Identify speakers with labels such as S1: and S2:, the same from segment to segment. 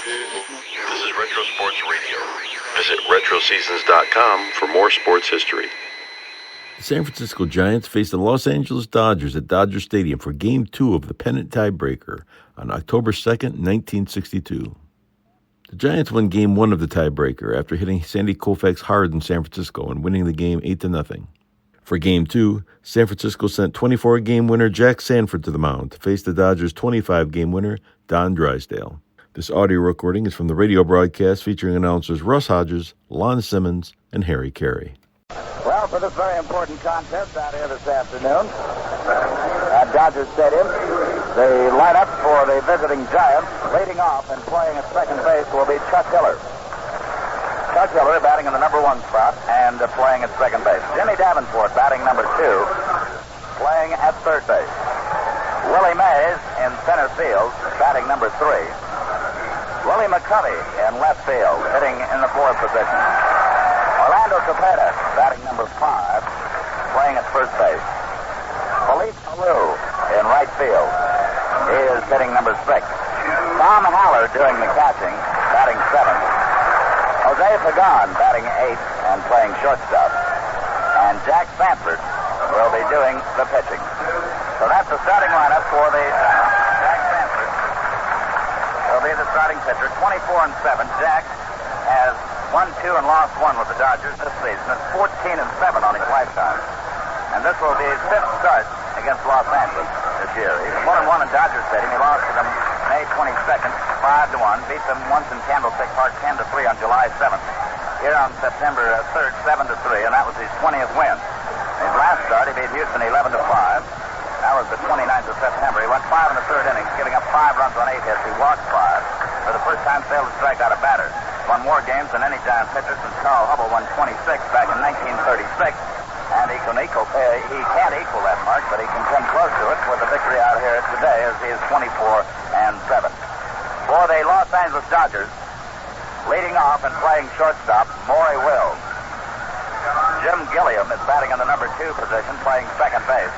S1: This is Retro Sports Radio. Visit RetroSeasons.com for more sports history.
S2: The San Francisco Giants faced the Los Angeles Dodgers at Dodger Stadium for Game 2 of the Pennant tiebreaker on October 2nd, 1962. The Giants won Game 1 of the tiebreaker after hitting Sandy Koufax hard in San Francisco and winning the game 8-0. For Game 2, San Francisco sent 24-game winner Jack Sanford to the mound to face the Dodgers' 25-game winner Don Drysdale. This audio recording is from the radio broadcast featuring announcers Russ Hodges, Lon Simmons, and Harry Carey.
S3: Well, for this very important contest out here this afternoon at Dodger Stadium, the lineup for the visiting Giants, leading off and playing at second base, will be Chuck Hiller. Chuck Hiller batting in the number 1 spot and playing at second base. Jimmy Davenport batting number 2, playing at third base. Willie Mays in center field, batting number 3. Willie McCovey in left field, hitting in the 4th position. Orlando Cepeda, batting number 5, playing at first base. Felipe Alou in right field. He is hitting number 6. Tom Haller doing the catching, batting 7th. Jose Pagan batting 8th and playing shortstop. And Jack Sanford will be doing the pitching. So that's the starting lineup for the Giants. Jack Sanford will be the starting pitcher. 24-7. Jack has won 2 and lost 1 with the Dodgers this season. It's 14-7 on his lifetime. And this will be his 5th start against Los Angeles this year. He's 1-1 in Dodger Stadium. He lost to them May 22nd, 5-1. Beat them once in Candlestick Park, 10-3 on July 7th. Here on September 3rd, 7-3, and that was his 20th win. His last start, he beat Houston 11-5. That was the 29th of September. He went 5 in the 3rd innings, giving up 5 runs on 8 hits. He walked 5. For the first time, failed to strike out a batter. Won more games than any Giant pitcher since Carl Hubbell won 26 back in 1936. And he can't equal that mark, but he can come close to it with a victory out here today as he is 24-7. For the Los Angeles Dodgers, leading off and playing shortstop, Maury Wills. Jim Gilliam is batting in the number 2 position, playing second base.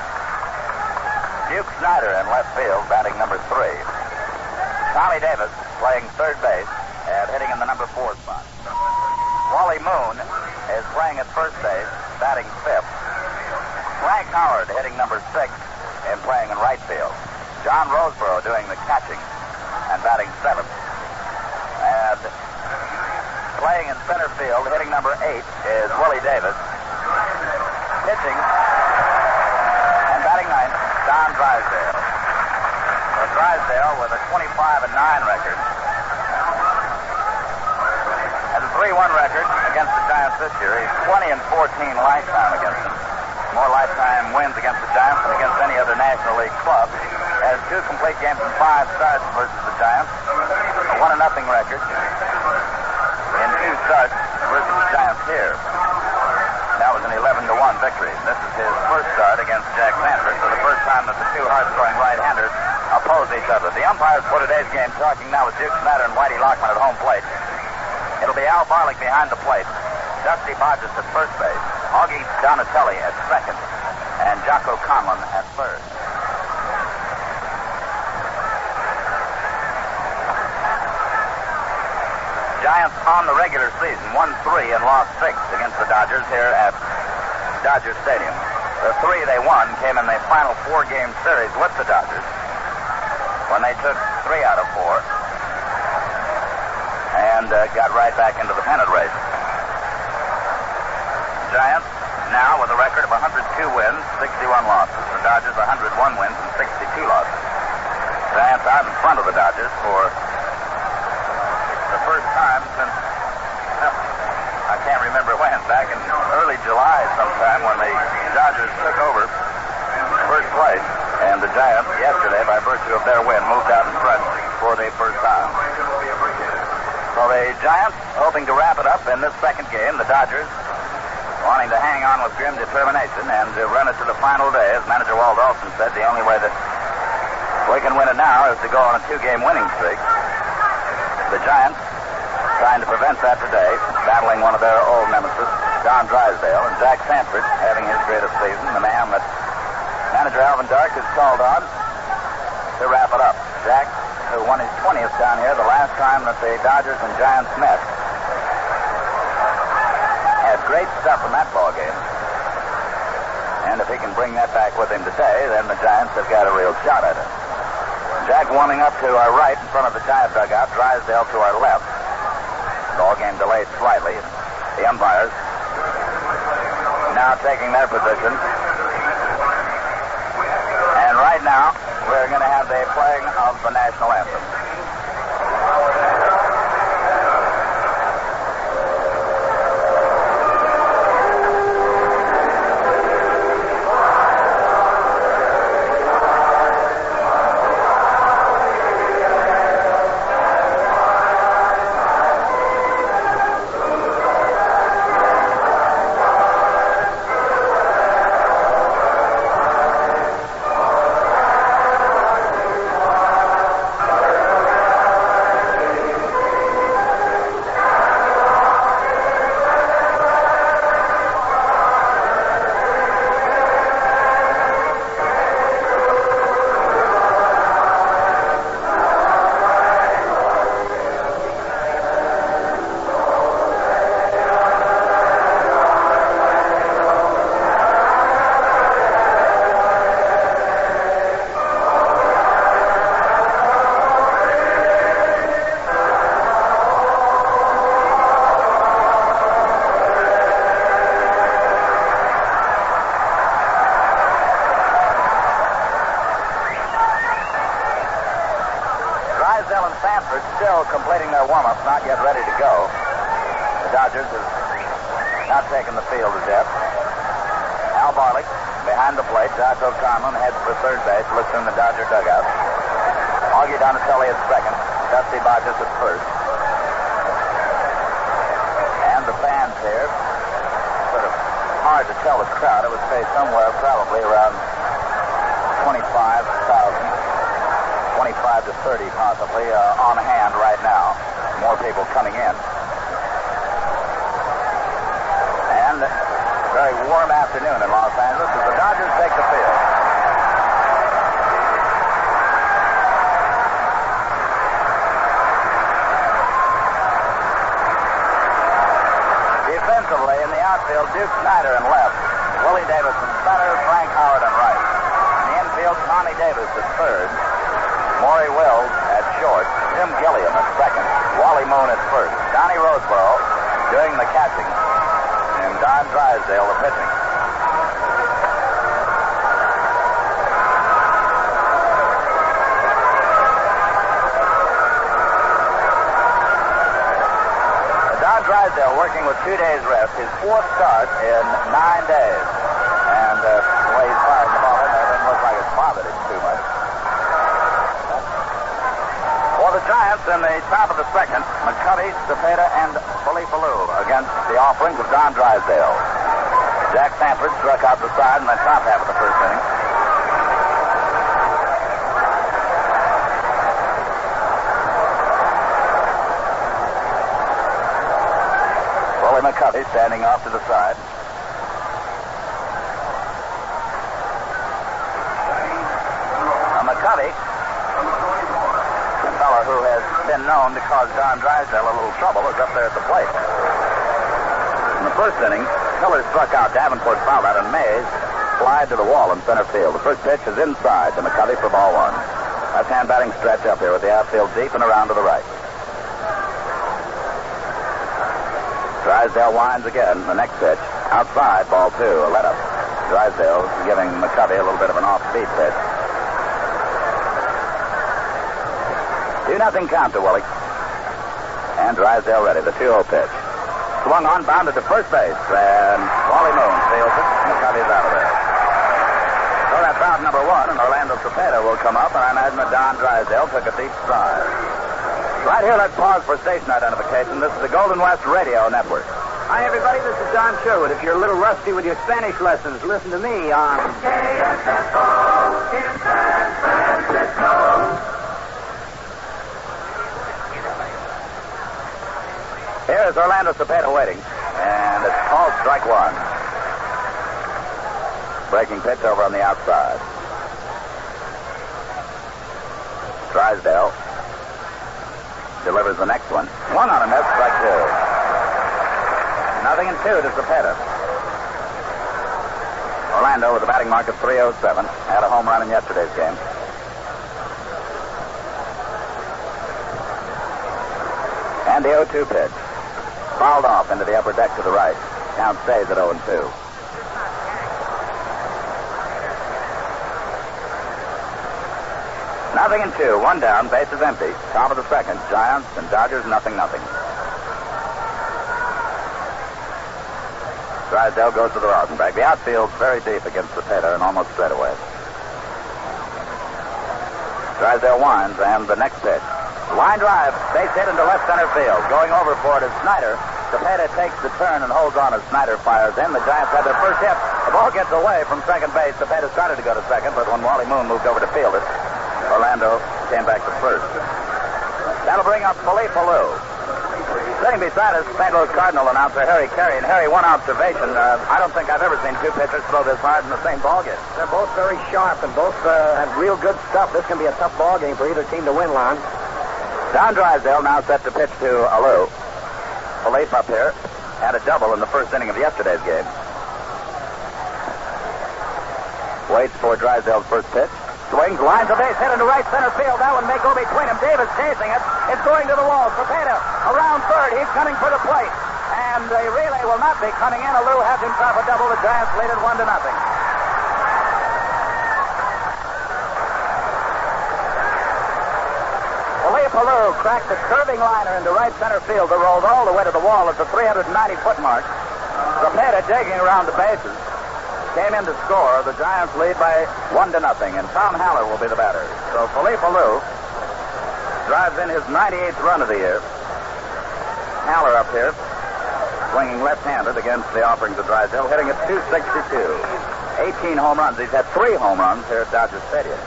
S3: Duke Snyder in left field, batting number 3. Tommy Davis playing third base and hitting in the number 4 spot. Wally Moon is playing at first base, batting 5th. Frank Howard hitting number 6 and playing in right field. John Roseborough doing the catching and batting 7th. And playing in center field, hitting number 8, is Willie Davis. Pitching and batting 9th, Don Drysdale. So Drysdale with a 25-9 record. Has a 3-1 record against the Giants this year. He's 20-14 lifetime against them. More lifetime wins against the Giants than against any other National League club. Has 2 complete games and 5 starts versus the Giants. A 1-0 record in 2 starts versus the Giants here. That was an 11-1 victory. This is his first start against Jack Sanford for the first time that the 2 hard-throwing right-handers oppose each other. The umpires for today's game talking now with Duke Snyder and Whitey Lockman at home plate. It'll be Al Barlick behind the plate, Dusty Bodges at first base, Augie Donatelli at second, and Jocko Conlon at third. Giants on the regular season won 3 and lost 6 against the Dodgers here at Dodger Stadium. The 3 they won came in the final 4-game series with the Dodgers when they took 3 out of 4 and got right back into the pennant race. Giants now with a record of 102 wins, 61 losses. The Dodgers 101 wins and 62 losses. Giants out in front of the Dodgers for the first time since, I can't remember when, back in early July sometime when the Dodgers took over first place. And the Giants yesterday, by virtue of their win, moved out in front for the first time. So the Giants hoping to wrap it up in this second game. The Dodgers wanting to hang on with grim determination and to run it to the final day. As manager Walt Olson said, the only way that we can win it now is to go on a 2-game winning streak. The Giants trying to prevent that today, battling one of their old nemesis, Don Drysdale, and Jack Sanford having his greatest season, the man that manager Alvin Dark has called on to wrap it up. Jack who won his 20th down here the last time that the Dodgers and Giants met. Had great stuff from that ball game. And if he can bring that back with him today, then the Giants have got a real shot at it. Jack warming up to our right in front of the Giant dugout, Drysdale to our left. Ball game delayed slightly. The umpires now taking their position. And right now, we're going to have the playing of the national anthem. Still completing their warm-up, not yet ready to go. The Dodgers have not taken the field as yet. Al Barlick behind the plate. Josh O'Connell heads for third base, looks in the Dodger dugout. Augie Donatelli at second. Dusty Bodges at first. And the fans here, sort of hard to tell the crowd. It would say somewhere probably around 25,000. 25 to 30 possibly on hand right now. More people coming in. And a very warm afternoon in Los Angeles as the Dodgers take the field. Defensively in the outfield, Duke Snyder in left. Willie Davis in center, Frank Howard in right. In the infield, Tommy Davis at third. Maury Wills at short, Jim Gilliam at second, Wally Moon at first, Donnie Roseborough doing the catching, and Don Drysdale the pitching. Don Drysdale working with 2 days rest, his fourth start in 9 days. And the way he's firing the ball in there doesn't look like it's bothered him too much. For the Giants in the top of the second, McCovey, Cepeda, and Felipe Alou against the offerings of Don Drysdale. Jack Sanford struck out the side in the top half of the first inning. Willie McCovey standing off to the side. McCovey, who has been known to cause Don Drysdale a little trouble, is up there at the plate. In the first inning, Miller struck out, Davenport fouled out, and Mays flied to the wall in center field. The first pitch is inside to McCovey for ball one. Left-hand batting stretch up here with the outfield deep and around to the right. Drysdale winds again. The next pitch, outside, ball two, a let-up. Drysdale giving McCovey a little bit of an off-speed pitch. 2-0 count to Willie. And Drysdale ready. The 2-0 pitch. Swung on, bounded to first base. And Wally Moon fields it. McCovey's out of there. So that's out number one, and Orlando Cepeda will come up, and I imagine that Don Drysdale took a deep stride. Right here, let's pause for station identification. This is the Golden West Radio Network.
S4: Hi, everybody. This is Don Sherwood. If you're a little rusty with your Spanish lessons, listen to me on KSFO in San Francisco.
S3: Here's Orlando Cepeda waiting, and it's called strike one. Breaking pitch over on the outside. Drysdale delivers the next one. Swung on a miss, strike two. 0-2 to Cepeda. Orlando with a batting mark of 307. Had a home run in yesterday's game. And the 0-2 pitch. Fouled off into the upper deck to the right. Count stays at 0-2. Nothing and 2. One down. Bases empty. Top of the second. Giants and Dodgers 0-0. Drysdale goes to the Rosenberg. The outfield's very deep against Cepeda and almost straight away. Drysdale winds, and the next pitch. Line drive, base hit into left center field. Going over for it is Snyder. Cepeda takes the turn and holds on as Snyder fires in. The Giants have their first hit. The ball gets away from second base. Cepeda started to go to second, but when Wally Moon moved over to field it, Orlando came back to first. That'll bring up Felipe Alou. Sitting beside us, St. Louis Cardinal announcer Harry Carey. And Harry, one observation. I don't think I've ever seen two pitchers throw this hard in the same ballgame.
S4: They're both very sharp and both have real good stuff. This can be a tough ballgame for either team to win, Lon.
S3: Don Drysdale now set to pitch to Alou. Felipe up here had a double in the first inning of yesterday's game. Waits for Drysdale's first pitch. Swings, lines a base hit into right center field. That one may go between him. Davis chasing it. It's going to the wall. Cepeda around third. He's coming for the plate. And the relay will not be coming in. Alou has himself a double. The Giants lead it 1-0. Felipe Alou cracked the curving liner into right center field that rolled all the way to the wall at the 390-foot mark. Cepeda digging around the bases. Came in to score. The Giants lead by 1-0, and Tom Haller will be the batter. So Felipe Alou drives in his 98th run of the year. Haller up here, swinging left-handed against the offerings of Drysdale, hitting at .262. 18 home runs. He's had 3 home runs here at Dodger Stadium.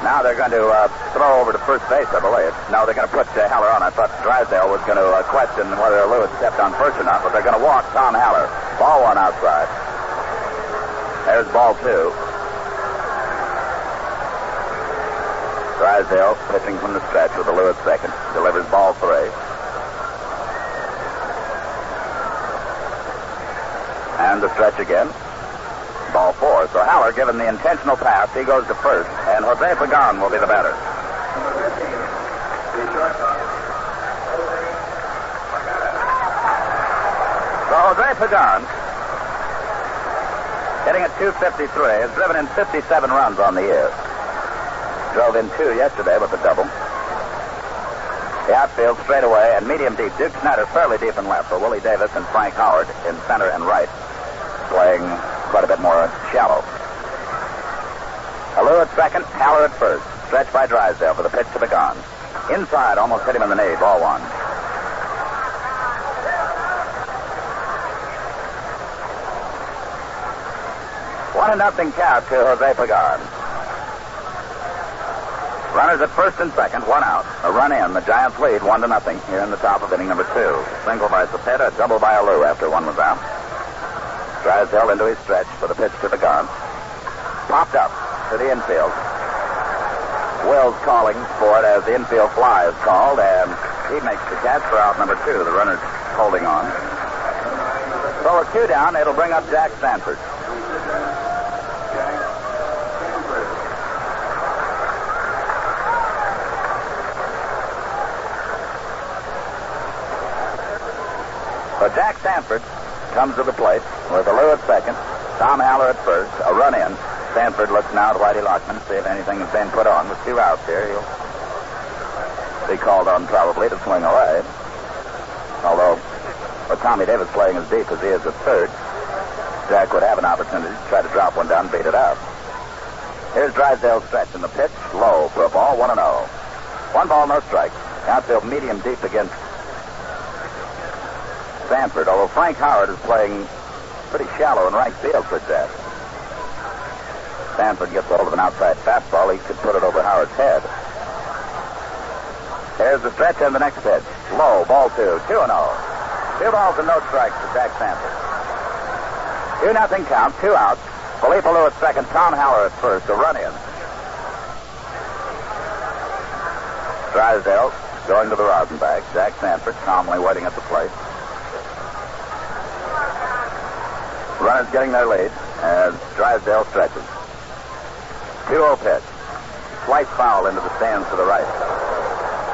S3: Now they're going to throw over to first base, I believe. No, they're going to put Haller on. I thought Drysdale was going to question whether Alou had stepped on first or not, but they're going to walk Tom Haller. Ball 1 outside. There's ball 2. Drysdale pitching from the stretch with Alou at second. Delivers ball 3. And the stretch again. Ball 4. So Haller, given the intentional pass, he goes to first, and Jose Pagan will be the batter. So Jose Pagan, hitting at .253, has driven in 57 runs on the year. Drove in 2 yesterday with a double. The outfield straight away and medium deep. Duke Snyder fairly deep in left for Willie Davis and Frank Howard in center and right, playing quite a bit more shallow. Alou at second, Haller at first. Stretched by Drysdale for the pitch to Pagan. Inside, almost hit him in the knee. Ball 1. One 1-0 count to Jose Pagan. Runners at first and second, 1 out. A run in. The Giants lead 1-0 here in the top of inning number 2. Single by Cepeda, double by Alou after 1 was out. Drysdale into his stretch for the pitch to Pagan. Popped up to the infield. Will's calling for it as the infield fly is called, and he makes the catch for out number 2. The runner's holding on. So with 2 down, it'll bring up Jack Sanford. So Jack Sanford comes to the plate with Alou at second, Tom Haller at first, a run in. Sanford looks now at Whitey Lockman to see if anything has been put on. With 2 outs here, he'll be called on probably to swing away. Although, with Tommy Davis playing as deep as he is at third, Jack would have an opportunity to try to drop one down and beat it out. Here's Drysdale's stretch in the pitch, low for a ball, 1-0. 1 ball, no strikes. Outfield medium deep against Sanford, although Frank Howard is playing pretty shallow in right field for Jack. Sanford gets a hold of an outside fastball. He could put it over Howard's head. Here's the stretch and the next pitch. Low, ball 2, 2-0. 2 balls and no strikes to Jack Sanford. 2-0 count, 2 outs. Felipe Alou at second, Tom Haller at first, a run in. Drysdale going to the rosin bag. Jack Sanford calmly waiting at the plate. Runners getting their lead as Drysdale stretches. 2-0 pitch. Slight foul into the stands to the right.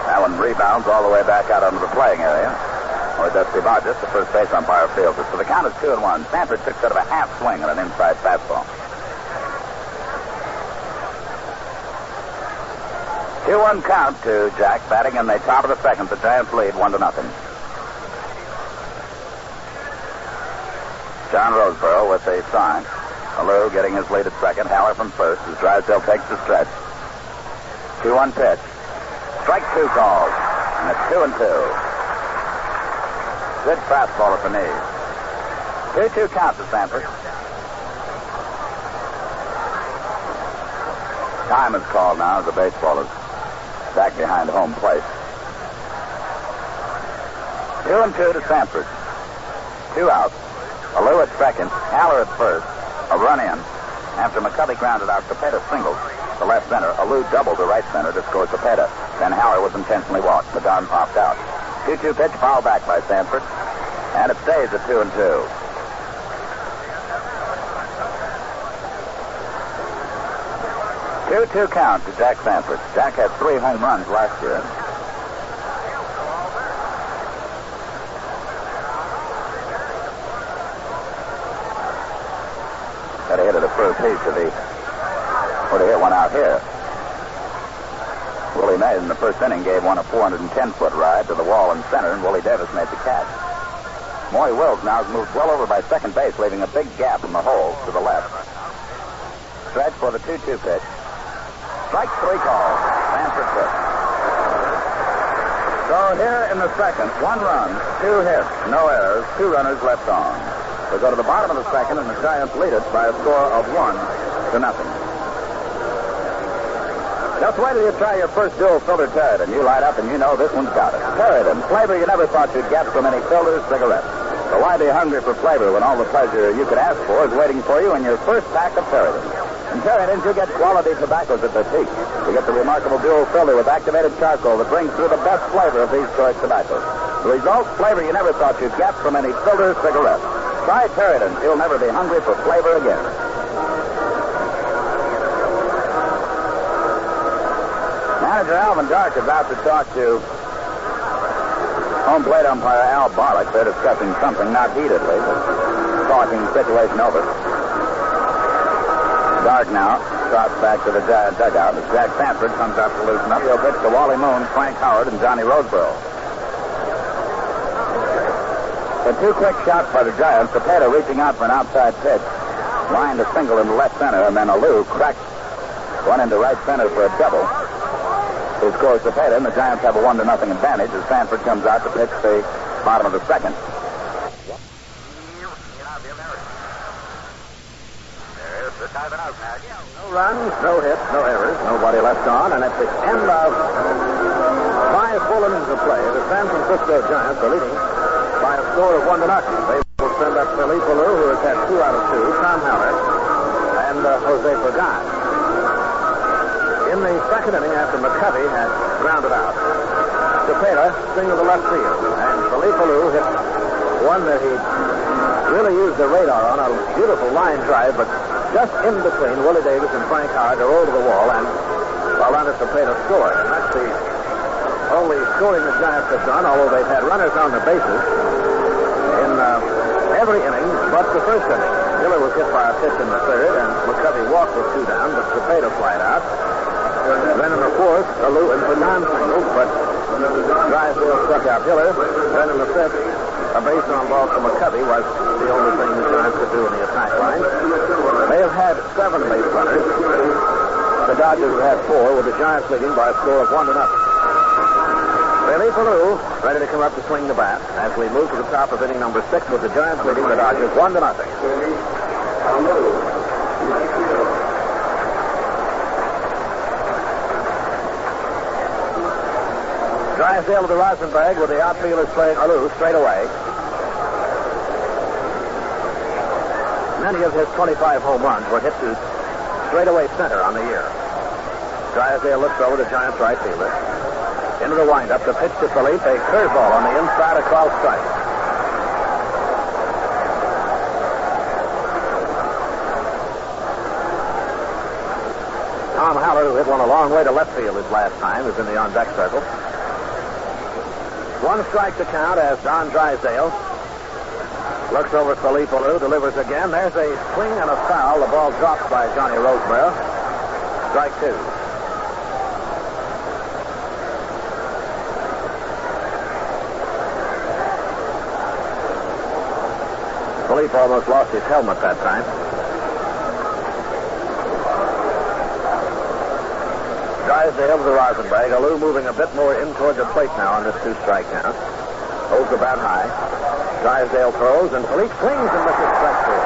S3: That one rebounds all the way back out onto the playing area. Or Dusty Barges, the first base umpire, fields it. So the count is 2-1. Sanford took sort of a half swing on an inside fastball. 2-1 count to Jack, batting in the top of the second. The Giants lead 1-0. John Roseborough with a sign. Alou getting his lead at second. Haller from first as Drysdale takes the stretch. 2-1 pitch. Strike two calls. And it's 2-2. Good fastball at the knees. 2-2 count to Sanford. Time is called now as the baseball is back behind home plate. 2-2 to Sanford. 2 outs. Alou at second. Haller at first. A run in. After McCovey grounded out, Cepeda singled to left center. Alou doubled to right center to score Cepeda. Then Haller was intentionally walked. The Don popped out. 2-2 pitch, foul back by Sanford. And it stays at 2-2. Two count to Jack Sanford. Jack had 3 home runs last year. Got to hit it a first piece if he would have hit one out here. Willie Mays in the first inning gave one a 410-foot ride to the wall in center, and Willie Davis made the catch. Maury Wills now has moved well over by second base, leaving a big gap in the hole to the left. Stretch for the 2-2 pitch. Strike 3 calls. Sanford pitch. So here in the second, 1 run, 2 hits, no errors, 2 runners left on. We go to the bottom of the second, and the Giants lead it by a score of 1-0. Just wait till you try your first dual filter Territon. You light up and you know this one's got it. Territon, flavor you never thought you'd get from any filter cigarette. So why be hungry for flavor when all the pleasure you could ask for is waiting for you in your first pack of Territon? In Territon, you get quality tobaccos at their peak. You get the remarkable dual filter with activated charcoal that brings through the best flavor of these choice tobaccos. The result, flavor you never thought you'd get from any filter cigarette. Try Territon. You'll never be hungry for flavor again. Manager Alvin Dark is out to talk to home plate umpire Al Barlick. They're discussing something, not heatedly, but talking situation over. Dark now trots back to the Giant dugout as Jack Sanford comes out to loosen up. He'll pitch to Wally Moon, Frank Howard, and Johnny Roseborough. The 2 quick shots by the Giants. Cepeda reaching out for an outside pitch. Lined a single into left center, and then Alou cracked one into right center for a double. Who scores Cepeda, and the Giants have a 1-0 advantage as Sanford comes out to pitch the bottom of the second. No runs, no hits, no errors, nobody left on, and at the end of 5 full innings of play, the San Francisco Giants are leading by a score of 1-0. They will send up Felipe Alou, who has had 2 out of 2, Tom Haller, and Jose Pagan. In the second inning, after McCovey had grounded out, Cepeda singled to left field, and Felipe Alou hit one that he really used the radar on, a beautiful line drive, but just in between Willie Davis and Frank Howard to roll to the wall, and Orlando Cepeda scored. And that's the only scoring the Giants have done, although they've had runners on the bases in every inning but the first inning. Miller was hit by a pitch in the third, and McCovey walked with 2 down, but Cepeda flied out. Then in the fourth, Alou and Pagan singled, but Drysdale struck out Hiller. Then in the fifth, a base on ball for McCovey was the only thing the Giants could do in the attack line. They have had 7 base runners. The Dodgers have had 4, with the Giants leading by a score of 1-0. Felipe Alou ready to come up to swing the bat as we move to the top of inning number 6 with the Giants leading the Dodgers 1-0. Drysdale to the Rosenberg with the outfielders playing Alou straight away.
S4: many of his 25 home runs were hit to straightaway center on the year. Drysdale looks over the Giants' right fielder. Into the windup, the pitch to Felipe, a curveball on the inside, a called strike. Tom Haller, who hit one a long way to left field his last time, is in the on-deck circle. One strike to count as Don Drysdale looks over Felipe Alou, delivers again. There's a swing and a foul. The ball dropped by Johnny Roseborough. Strike two. Felipe almost lost his helmet that time. Drysdale to the rosin bag. Alou moving a bit more in toward the plate now on this two-strike count. Holds the bat high. Drysdale throws, and Felipe swings and misses strike two.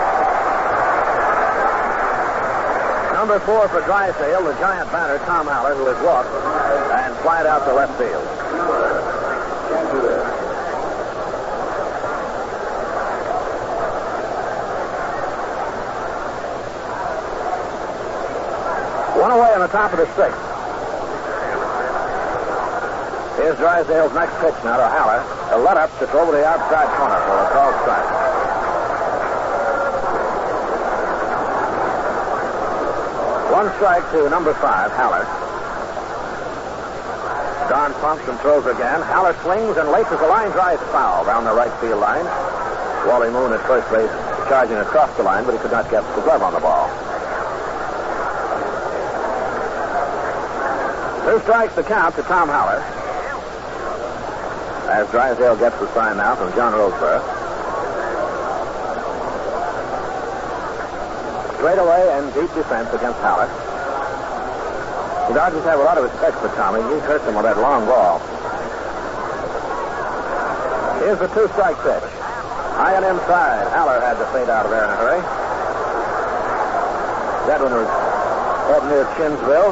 S4: Number 4 for Drysdale, the Giant batter, Tom Haller, who has walked and flied out to left field. One away on the top of the sixth. Here's Drysdale's next pitch now to Haller. A let-up to throw to the outside corner for a called strike. One strike to number 5, Haller. Don pumps and throws again. Haller swings and laces a line drive foul down the right field line. Wally Moon at first base charging across the line, but he could not get the glove on the ball. 2 strikes to count to Tom Haller. As Drysdale gets the sign now from John Roseborough. Straight away and deep defense against Haller. The Dodgers have a lot of respect for Tommy. He hurt them with that long ball. Here's the 2-strike pitch. High and inside. Haller had to fade out of there in a hurry. That one was up near Chinsville.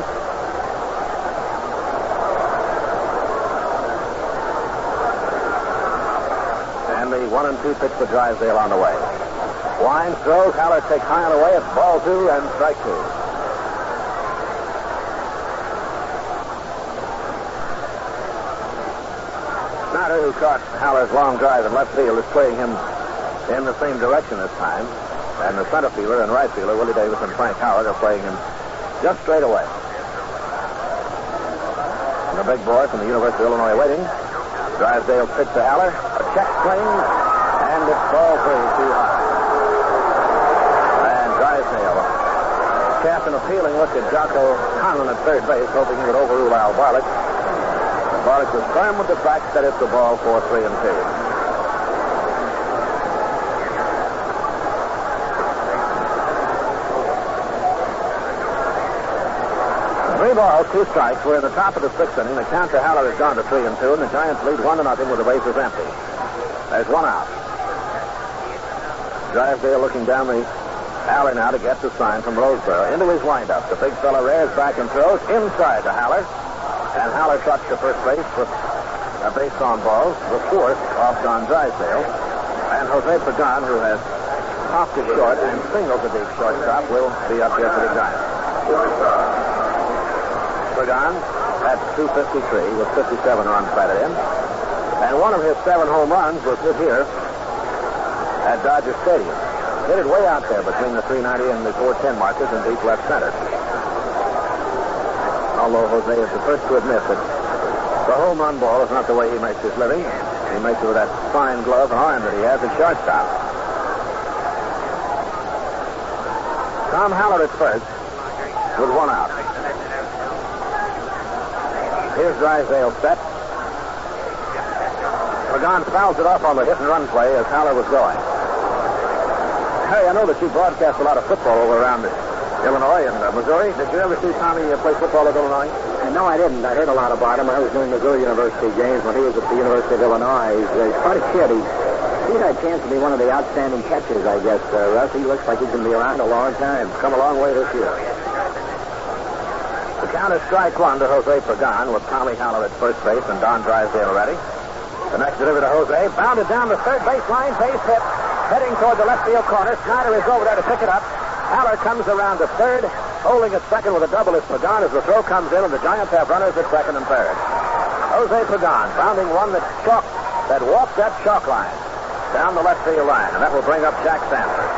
S4: And the 1-2 pitch for Drysdale on the way. Wines throws. Haller takes high and away. It's ball 2 and strike 2. Snyder, who caught Haller's long drive in left field, is playing him in the same direction this time. And the center fielder and right fielder, Willie Davis and Frank Howard, are playing him just straight away. And the big boy from the University of Illinois waiting. Drysdale's pitch to Haller. A check swing, and it's ball 3 too high. And Drysdale cast an appealing look at Jocko Conlon at third base, hoping he would overrule Al Barlick. Barlick was firm with the fact that it's a ball for 3 and 2. 3 balls, 2 strikes. We're in the top of the 6th inning. The count to Haller has gone to 3 and 2, and the Giants lead 1-0 with the bases empty. There's 1 out. Drysdale looking down the alley now to get the sign from Roseborough. Into his windup. The big fella rears back and throws inside to Haller. And Haller trucks to first base with a base on balls. The 4th off Don Drysdale. And Jose Pagan, who has popped to short and singles a deep shortstop, will be up here for the Giants. Pagan at 253 with 57 runs batted in. And one of his 7 home runs was hit here at Dodger Stadium. Hit it way out there between the 390 and the 410 markers in deep left center. Although Jose is the first to admit that the home run ball is not the way he makes his living. He makes it with that fine glove arm that he has at shortstop. Tom Haller at first with 1 out. Here's Drysdale set. Pagan fouls it off on the hit-and-run play as Haller was going. Harry, I know that you broadcast a lot of football over around Illinois and Missouri. Did you ever see Tommy play football at Illinois?
S5: No, I didn't. I heard a lot about him. I was doing Missouri University games when he was at the University of Illinois. He's quite a kid. He had a chance to be one of the outstanding catchers, I guess. Russ, he looks like he's going to be around a long time. Come a long way this year.
S4: The count is strike 1 to Jose Pagan with Tommy Haller at first base and Don Drysdale ready. The next delivery to Jose, bounded down the third base line, base hit. heading toward the left field corner. Snyder is over there to pick it up. Haller comes around to third. Holding at second with a double is Pagan as the throw comes in, and the Giants have runners at second and third. Jose Pagan bounding one that walked that chalk line down the left field line, and that will bring up Jack Sanford.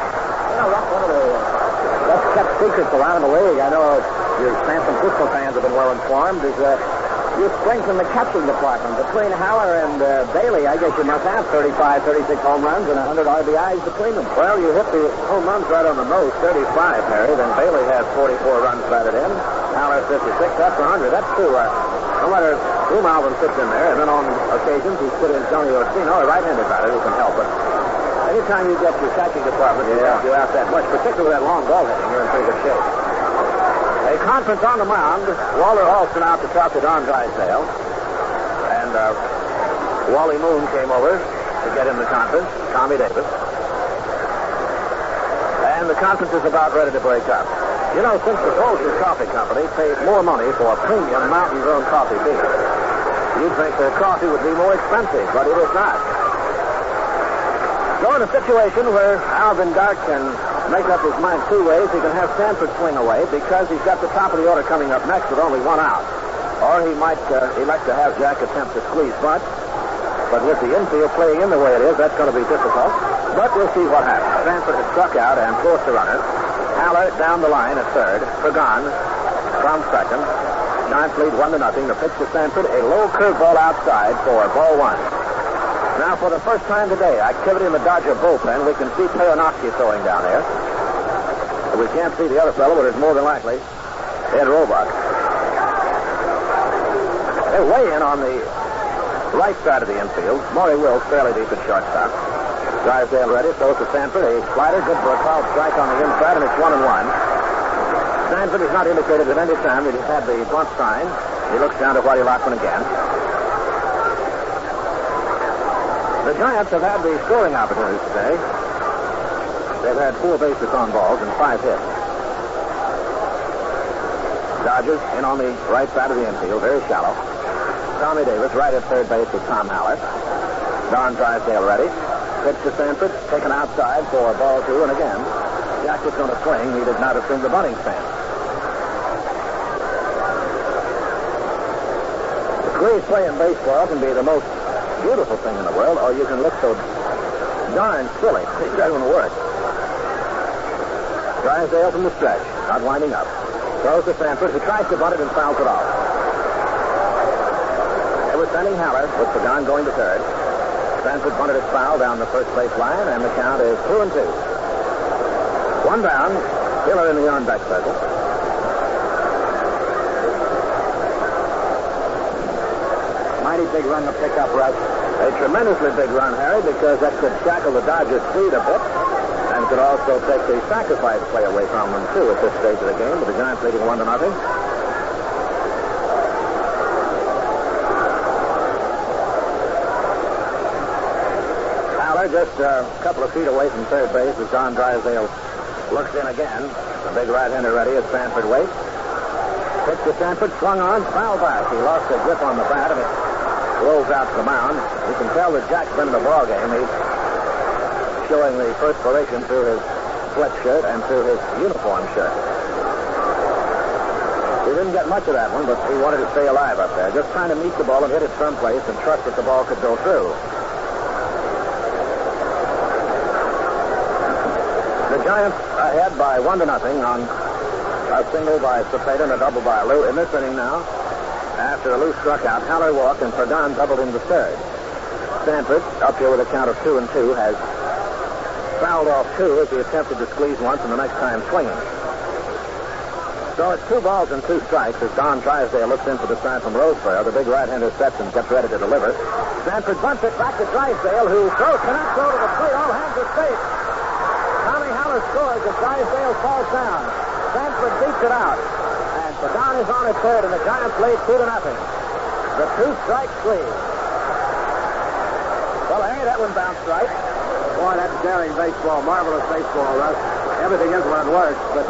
S5: You know, that's one of the best kept secrets around the league. I know your San Francisco fans have been well informed. Is you strengthen the catching department. Between Haller and Bailey, I guess you must have 35, 36 home runs and 100 RBIs between them.
S4: Well, you hit the home runs right on the nose, 35, Harry. Then Bailey has 44 runs batted in. Haller 56. That's 100. That's two. No matter who Malvin puts in there, and then on occasions he's put in Tony Orsino, a right-handed batter who can help. But anytime you get your catching department, you out that much, particularly that long ball hitting, you're in pretty good shape. A conference on the mound. Walter Alston out to talk to Don Drysdale. And Wally Moon came over to get in the conference. Tommy Davis. And the conference is about ready to break up. You know, since the Folgers Coffee Company paid more money for premium mountain-grown coffee beans, you'd think their coffee would be more expensive, but it is not. So in a situation where Alvin Dark can make up his mind two ways, he can have Sanford swing away because he's got the top of the order coming up next with only one out. Or he might elect to have Jack attempt to squeeze bunt. But with the infield playing in the way it is, that's going to be difficult. But we'll see what happens. Sanford has struck out and forced a runner. Haller down the line at third. Pagan from second. Giants lead 1-0. The pitch to Sanford, a low curveball outside for ball one. Now, for the first time today, activity in the Dodger bullpen. We can see Peronowski throwing down there. We can't see the other fellow, but it's more than likely Ed Roebuck. They're way in on the right side of the infield. Maury Wills fairly deep at shortstop. Drysdale ready, throws to Sanford. A slider, good for a foul strike on the inside, and it's 1-1. Sanford has not indicated at any time that he's had the bunt sign. He looks down to Whitey Lockman again. The Giants have had the scoring opportunities today. They've had 4 bases on balls and 5 hits. Dodgers in on the right side of the infield, very shallow. Tommy Davis right at third base with Tom Haller. Don Drysdale ready. Pitch to Sanford, taken outside for ball two, and again, Jack was going to swing. He did not assume the bunting stance. The greatest play in baseball can be the most beautiful thing in the world, or you can look so darn silly. It doesn't work. Drysdale from the stretch, not winding up. Throws to Sanford, who tries to bunt it and fouls it off. They were sending Haller, with Pagan going to third. Sanford bunted his foul down the first base line, and the count is 2-2. One down, Hiller in the on-deck circle.
S5: Mighty big run to pick up, Russ.
S4: A tremendously big run, Harry, because that could shackle the Dodgers' speed a bit, and could also take the sacrifice play away from them, too, at this stage of the game, with the Giants leading 1-0. Haller just a couple of feet away from third base as Don Drysdale looks in again. A big right-hander ready as Sanford waits. Pitch to Sanford, swung on, foul back. He lost a grip on the bat, and it rolls out to the mound. You can tell that Jack's been in the ball game. He's showing the perspiration through his sweatshirt and through his uniform shirt. He didn't get much of that one, but he wanted to stay alive up there. Just trying to meet the ball and hit it someplace and trust that the ball could go through. The Giants ahead by 1-0 on a single by Cepeda and a double by Alou. In this inning now, after Alou struck out, Haller walked and Pagan doubled into third. Sanford, up here with a count of 2-2, has fouled off 2 as he attempted to squeeze once and the next time swinging. So it's 2 balls and 2 strikes as Don Drysdale looks in for the sign from Roseboro. The big right-hander sets and gets ready to deliver. Sanford bunts it back to Drysdale, who cannot throw to the plate. All hands are safe. Tommy Haller scores as Drysdale falls down. Sanford beats it out. And Pagan is on at third, and the Giants lead 2-0. The 2-strike squeeze. Well, hey, that one bounced right.
S5: Boy, that's daring baseball. Marvelous baseball, Russ. Everything is when it works, but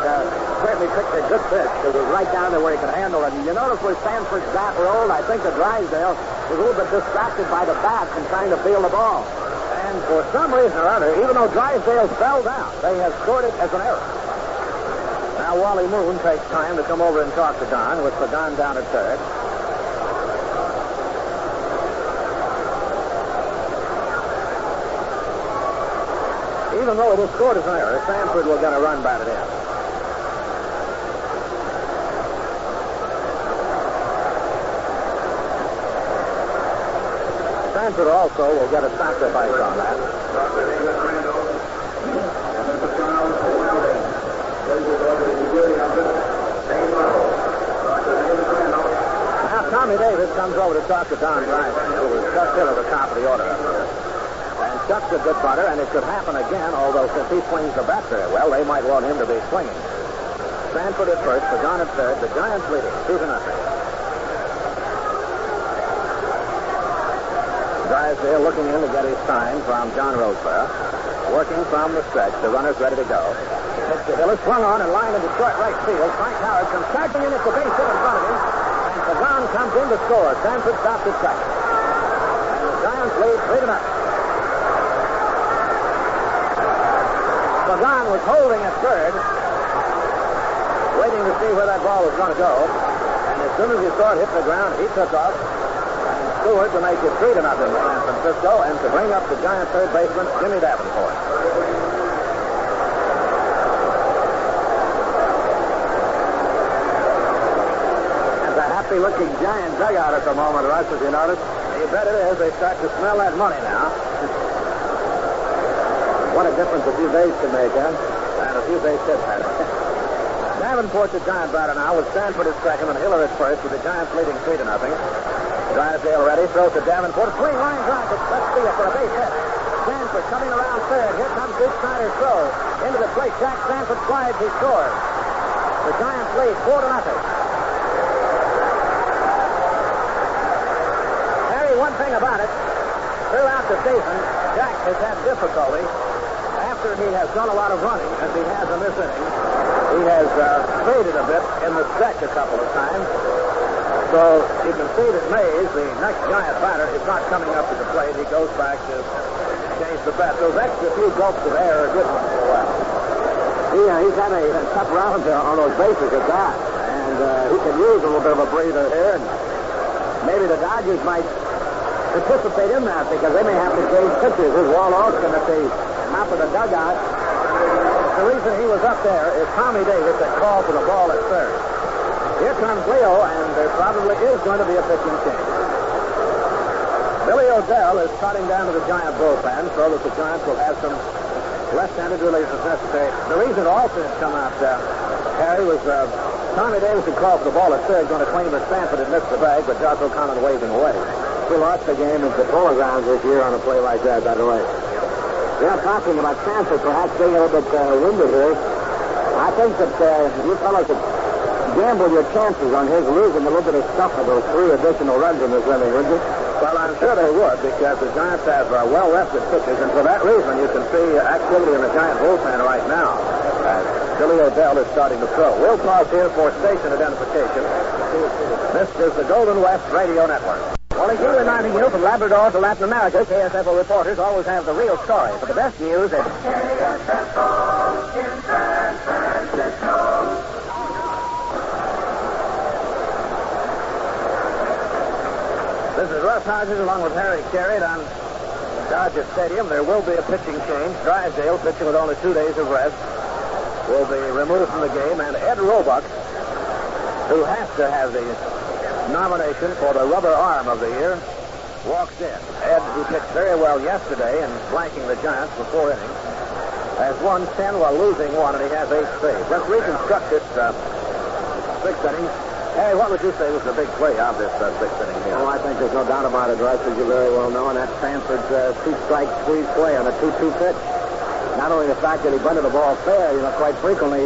S5: certainly picked a good pitch. It was right down there where he could handle it. And you notice where Sanford's bat rolled, I think that Drysdale was a little bit distracted by the bat and trying to feel the ball. And for some reason or other, even though Drysdale fell down, they have scored it as an error. Now Wally Moon takes time to come over and talk to Don, with Pagan down at third. Even though it is scored as an error, Sanford will get a run batted in. Sanford also will get a sacrifice on that. Now Tommy Davis comes over to talk to Don Drysdale, who was just in at the top of the order. And Chuck's a good punter, and it could happen again, although since he swings the bat very well, they might want him to be swinging. Sanford at first, Pagan at third, the Giants leading 2-0. Drysdale looking in to get his sign from John Roseborough. Working from the stretch, the runner's ready to go. Mr. Hill is swung on and lined into short right field. Frank Howard comes charging in at the base hit in front of him, and Pagan comes in to score. Sanford stops at second. And the Giants lead 3-0. Pagan was holding at third, waiting to see where that ball was going to go. And as soon as he saw it hit the ground, he took off. And Stewart to make it 3-0 San Francisco, and to bring up the Giant third baseman, Jimmy Davenport. There's a happy-looking Giant dugout at the moment, Russ, if you notice. You bet it is. They start to smell that money now. What a difference a few days can make, huh? And a few days hits had. Davenport, the Giant batter now, with Sanford at second and Hiller at first, with the Giants leading 3-0. Drysdale ready, throws to Davenport. Swing, line drive, it's left field for a base hit. Sanford coming around third. Here comes Duke Snyder's throw. Into the plate. Jack Sanford slides, he scores. The Giants lead 4-0. Harry, one thing about it, throughout the season, Jack has had difficulty. After he has done a lot of running, as he has in this inning, he has faded a bit in the stretch a couple of times. So you can see that Mays, the next Giant batter, is not coming up to the plate. He goes back to change the bat. Those extra few gulps of air are good ones for a while.
S4: Yeah, he's had a tough round on those bases at that. And he can use a little bit of a breather here. And maybe the Dodgers might participate in that because they may have to change pitchers. There's Walt Austin at the top of the dugout.
S5: The reason he was up there is Tommy Davis that called for the ball at third. Here comes Leo, and there probably is going to be a pitching change. Billy O'Dell is trotting down to the Giant bullpen so that the Giants will have some left-handed relief as necessary. The reason Austin had come out, Harry, was Tommy Davis had called for the ball at third, going to claim that Sanford had missed the bag, but Josh O'Connor waved him away.
S4: He lost the game in the Polo Grounds this year on a play like that, by the way. Yeah, talking about Sanford perhaps being a little bit winded here. I think that you fellows could gamble your chances on his losing a little bit of stuff for those 3 additional runs in this inning, wouldn't you?
S5: Well, I'm sure they would, because the Giants have well-rested pitchers, and for that reason, you can see activity in the Giant bullpen right now. Billy O'Dell is starting to throw. We'll pause here for station identification. This is the Golden West Radio Network. Well, again, reminding you, from Labrador to Latin America, KSFO reporters always have the real story. For the best news, it's KSFO in San Francisco. This is Russ Hodges along with Harry Carey on Dodger Stadium. There will be a pitching change. Drysdale, pitching with only 2 days of rest, will be removed from the game. And Ed Roebuck, who has to have the nomination for the rubber arm of the year, walks in. Ed, who pitched very well yesterday in flanking the Giants for 4 innings, has won 10 while losing 1, and he has 8 saves. Let's reconstruct this 6th inning. Hey, what would you say was the big play of this 6th inning here?
S4: Oh, I think there's no doubt about it, Russ, as you very well know, and that's Sanford's 2-strike squeeze play on a 2-2 pitch. Not only the fact that he bunted the ball fair, quite frequently,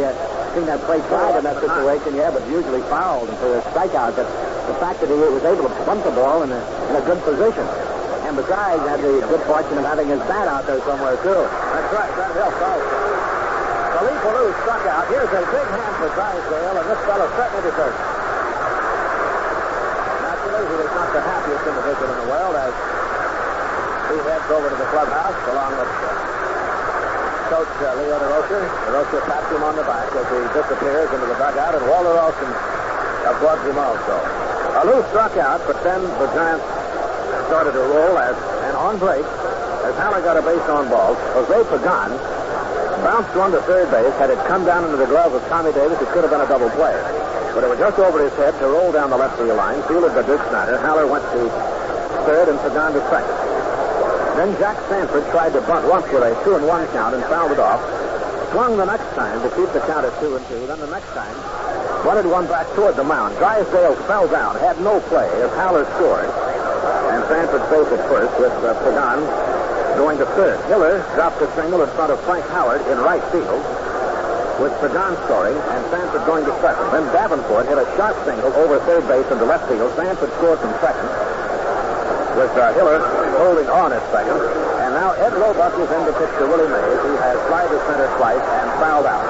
S4: seen that play tried in that situation, but usually fouled and for a strikeout. But the fact that he was able to bunt the ball in a good position. And besides, had the good fortune of having his bat out there somewhere, too.
S5: That's right. That helps also. Felipe Alou struck out. Here's a big hand for Drysdale, and this fellow certainly deserves it. Naturally, he is not the happiest individual in the world, as he
S4: he heads over to the clubhouse along with Coach Leo DeRocher. DeRocher pats him on the back as he disappears into the dugout, and Walter Olson applauds him also. Alou struck out, but then the Giants started to roll and on break, as Haller got a base on balls, Jose Pagan bounced one to third base. Had it come down into the glove of Tommy Davis, it could have been a double play. But it was just over his head to roll down the left field line, fielded by Duke Snyder. Haller went to third and Pagan to second. Then Jack Sanford tried to bunt once with a 2-1 count and fouled it off. Swung the next time to keep the count at 2-2. Then the next time, bunted one back toward the mound. Drysdale fell down, had no play as Haller scored. And Sanford faced at first with Pagan going to third. Hiller dropped a single in front of Frank Howard in right field, with Pagan scoring and Sanford going to second. Then Davenport hit a sharp single over third base into left field. Sanford scored from second, with Hiller holding on at second. And now Ed Roebuck is in to pitch to Willie Mays. He has flied to center twice and fouled out.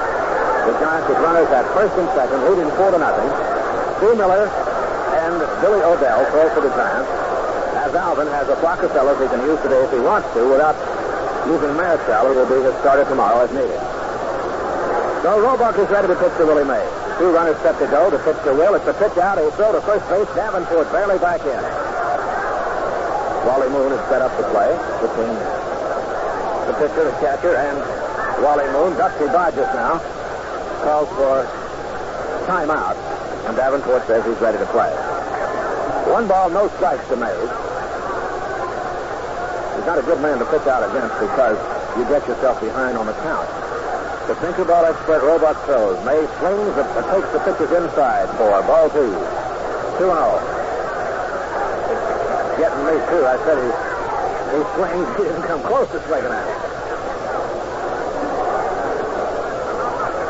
S4: The Giants with runners at first and second, leading 4-0. Steve Miller and Billy Odell throw for the Giants, as Alvin has a flock of fellows he can use today if he wants to without using Marichal, who will be his starter tomorrow as needed. So Roebuck is ready to pitch to Willie Mays. Two runners set to go. The pitch to Will. It's a pitch out. He'll throw to first base. Davenport barely back in. Wally Moon has set up the play between the pitcher, the catcher, and Wally Moon. Dusty Dodgers now calls for timeout, and Davenport says he's ready to play. 1 ball, no strikes to Mays. He's not a good man to pitch out against because you get yourself behind on the count. The sinker ball expert Roebuck throws. Mays swings and takes the pitches inside for ball 2. 2-0. Getting me too. I said he swings. He didn't come close to swinging at it.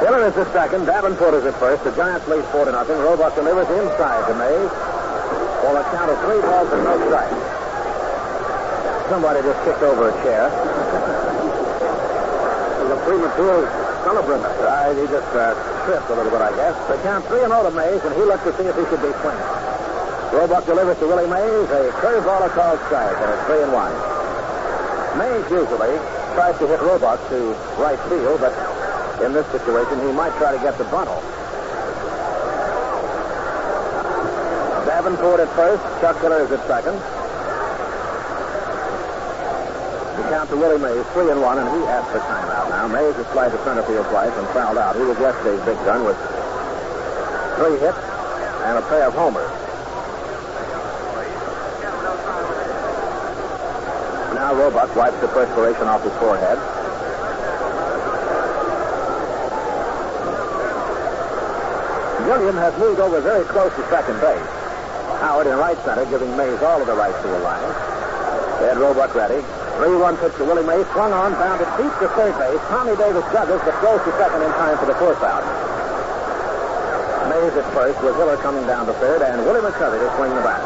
S4: Hiller is the second. Davenport is at first. The Giants lead 4-0. Roebuck delivers inside to Mays for a count of 3 balls and no strikes. Somebody just kicked over a chair. It was a premature celebrant. He just tripped a little bit, I guess. They count 3-0 to Mays, and he looks to see if he should be swinging. Roebuck delivers to Willie Mays a curveball, a called strike, and it's 3-1. Mays usually tries to hit Roebuck to right field, but in this situation, he might try to get the bunt off. Davenport at first. Chuck Hiller is at second. The count to Willie Mays, 3-1, and he asks for timeout now. Mays has slid to center field twice and fouled out. He was yesterday's big gun with 3 hits and a pair of homers. Now Roebuck wipes the perspiration off his forehead. Gilliam has moved over very close to second base. Howard in right center, giving Mays all of the right field line. They had Roebuck ready. 3-1 pitch to Willie Mays, swung on, bounded deep to third base. Tommy Davis juggles, but throws to second in time for the force out. Mays at first, with Hiller coming down to third, and Willie McCovey to swing the bat.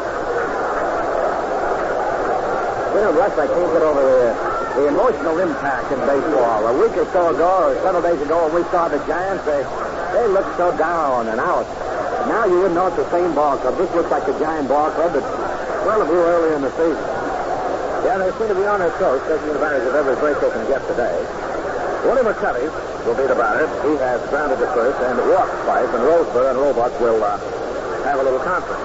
S4: You know, Russ, I can't get over the emotional impact in baseball. A week or so ago, or several days ago, when we saw the Giants, they looked so down and out. Now you wouldn't know it's the same ball club. This looks like the Giant ball club that, well, it grew early in the season. Yeah, they seem to be on their toes, taking advantage of every break they can get today. Willie McCovey will be the batter. He has grounded to first and walked twice, and Roseborough and Roebuck will have a little conference.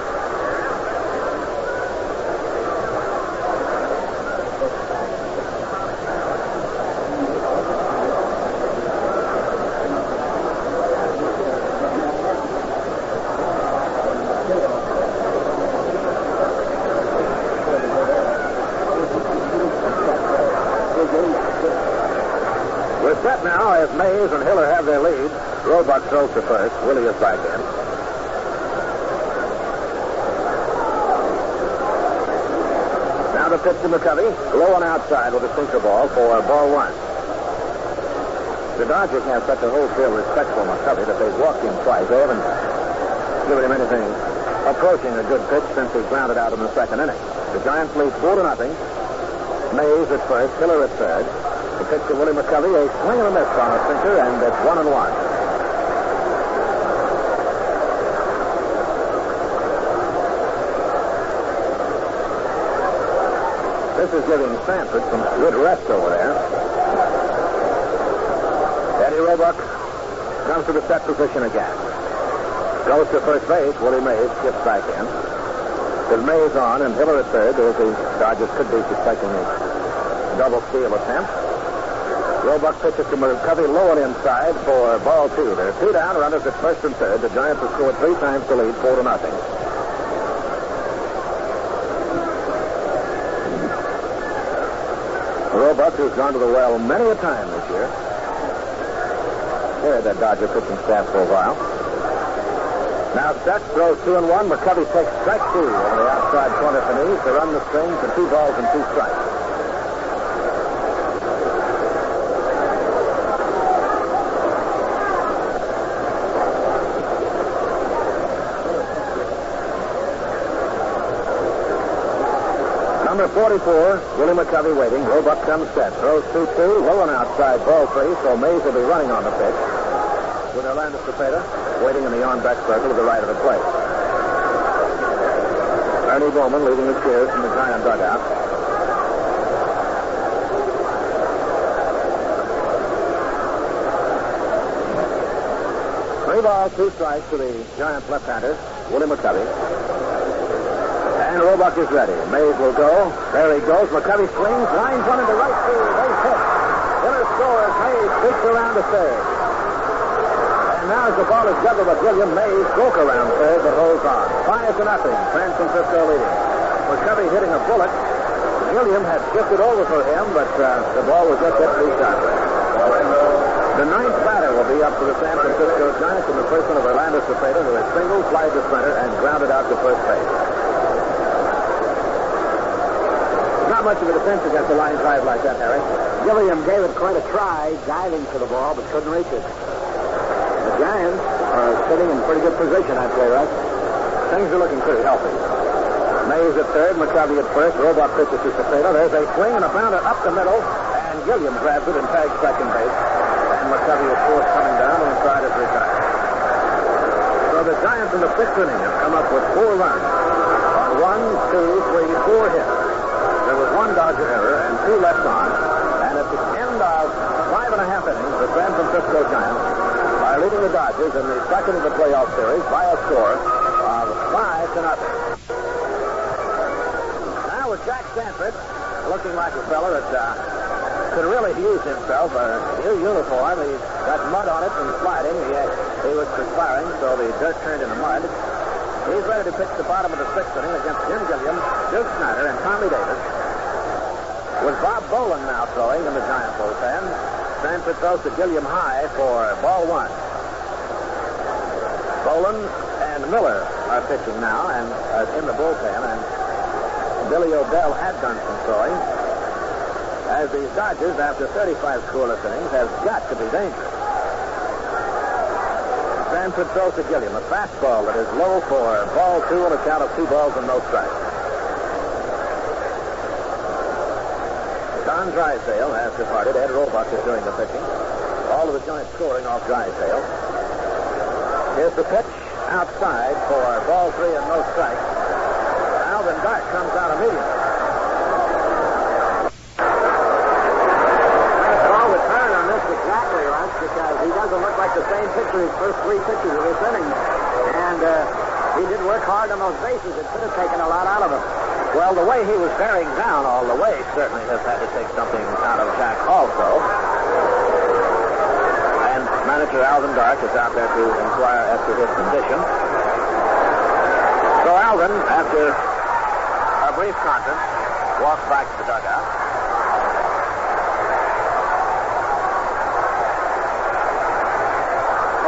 S4: We're set now as Mays and Hiller have their lead. Roebuck throws to first. Willie is back in. Now the pitch to McCovey. Low and outside with a sinker ball for ball 1. The Dodgers have such a wholesale respect for McCovey that they've walked him twice. They haven't given him anything approaching a good pitch since he grounded out in the second inning. The Giants lead 4-0. Mays at first, Hiller at third. The pitch to Willie McCovey, a swing and a miss on a sinker, and it's 1-1. This is giving Sanford some good rest over there. Eddie Roebuck comes to the set position again. Goes to first base. Willie Mays gets back in. With Mays on and Hiller at third, the Dodgers could be suspecting a double steal attempt. Roebuck pitches to McCovey low and inside for ball two. There are two down, runners at first and third. The Giants have scored 3 times to lead, 4-0. Roebuck, who's gone to the well many a time this year. Here, that Dodger pitching staff for a while. Now Stuck throws 2-1. McCovey takes strike 2 over the outside corner for knees to run the string for 2 balls and 2 strikes. Number 44, Willie McCovey waiting. Roebuck comes set. Throws 2-2. Low and outside, ball 3, so Mays will be running on the pitch. With Orlando Cepeda waiting in the on-back circle to the right of the plate. Ernie Bowman leading his cheers from the Giant dugout. Three balls, 2 strikes to the Giants left-hander, Willie McCovey. And Roebuck is ready. Mays will go. There he goes. McCovey swings, lines one into right field. Base hit. Miller scores. Mays sweeps around to third. And now as the ball is juggled by Gilliam, Mays broke around third but holds on. 5-0. San Francisco leading. McCovey hitting a bullet. Gilliam had shifted over for him, but the ball was just hit 3 shots. The 9th batter will be up for the San Francisco Giants in the person of Orlando Cepeda, who has singled, flied to center, and grounded out to first base. Not much of a defense against a line drive like that, Harry.
S5: Gilliam gave it quite a try, diving for the ball, but couldn't reach it. The Giants are sitting in pretty good position, I'd say, Russ.
S4: Things are looking pretty healthy. Mays at third, McCovey at first. Roebuck pitches to Cepeda. There's a swing and a bounder up the middle, and Gilliam grabs it and tags second base. And McCovey, of course, coming down and inside is retired. So the Giants in the 6th inning have come up with 4 runs on 1, 2, 3, 4 hits. There was 1 Dodger error and 2 left on. And at the end of 5.5 innings, the San Francisco Giants are leading the Dodgers in the second of the playoff series by a score of 5-0. Now with Jack Sanford looking like a fella that could really use himself a new uniform. He's got mud on it from sliding. He was perspiring, so the dirt turned into mud. He's ready to pitch the bottom of the 6th inning against Jim Gilliam, Duke Snyder, and Tommy Davis. With Bob Boland now throwing in the Giant bullpen. Sanford throws to Gilliam high for ball 1. Boland and Miller are pitching now and in the bullpen, and Billy O'Dell had done some throwing. As these Dodgers, after 35 scoreless innings, have got to be dangerous. Sanford throws to Gilliam, a fastball that is low for ball 2 on a count of 2 balls and no strikes. Don Drysdale has departed. Ed Roebuck is doing the pitching. All of the Giants scoring off Drysdale. Here's the pitch outside for ball 3 and no strikes. Alvin Dart comes out immediately.
S5: Call the turn on this exactly, Russ, because he doesn't look like the same pitcher his first 3 pitches of this inning. And he did work hard on those bases. It could have taken a lot out of him.
S4: Well, the way he was bearing down all the way certainly has had to take something out of Jack also. And manager Alvin Dark is out there to inquire as to his condition. So Alvin, after a brief conference, walks back to the dugout.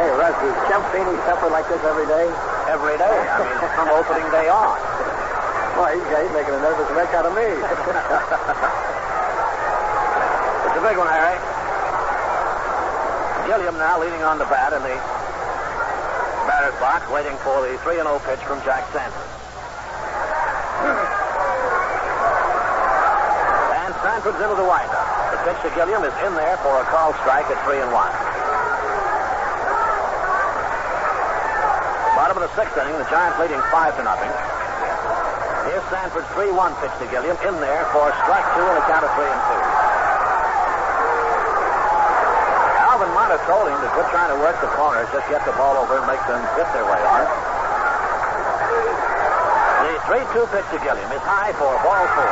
S5: Hey, Russ, does Chump Feeney suffer like this every day?
S4: Every day. I mean, from opening day on.
S5: Boy, he's making a nervous wreck out of me.
S4: It's a big one, Harry. Gilliam now leading on the bat in the batter's box, waiting for the 3-0 pitch from Jack Sanford. And Sanford's into the windup. The pitch to Gilliam is in there for a called strike at 3-1. Bottom of the 6th inning, the Giants leading 5-0. Here's Sanford 3-1 pitch to Gilliam. In there for strike two and a count of 3-2. Alvin Mata told him to quit trying to work the corners, just get the ball over and make them hit their way on it. The 3-2 pitch to Gilliam is high for ball four.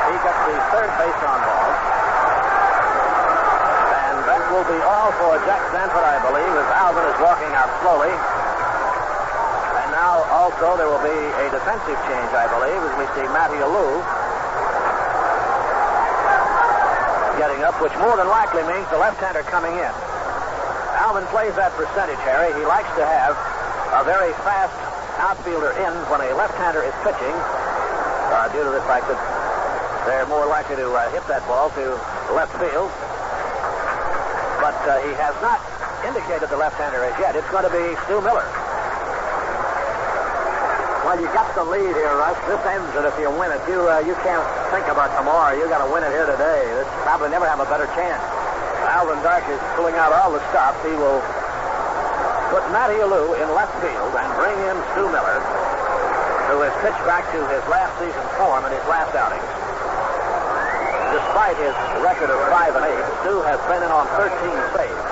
S4: He gets the third base on ball. And that will be all for Jack Sanford, I believe, as Alvin is walking out slowly. And now also there will be a defensive change, I believe, as we see Matty Alou getting up, which more than likely means the left-hander coming in. Alvin plays that percentage, Harry. He likes to have a very fast outfielder in when a left-hander is pitching, due to the fact that they're more likely to hit that ball to left field. But he has not indicated the left-hander as yet. It's going to be Stu Miller.
S5: Well, you got the lead here, Russ. This ends it if you win it. You can't think about tomorrow. You got to win it here today. This probably never have a better chance.
S4: Alvin Dark is pulling out all the stops. He will put Matty Alou in left field and bring in Stu Miller, who has pitched back to his last season form in his last outings. Despite his record of 5-8, Stu has been in on 13 saves.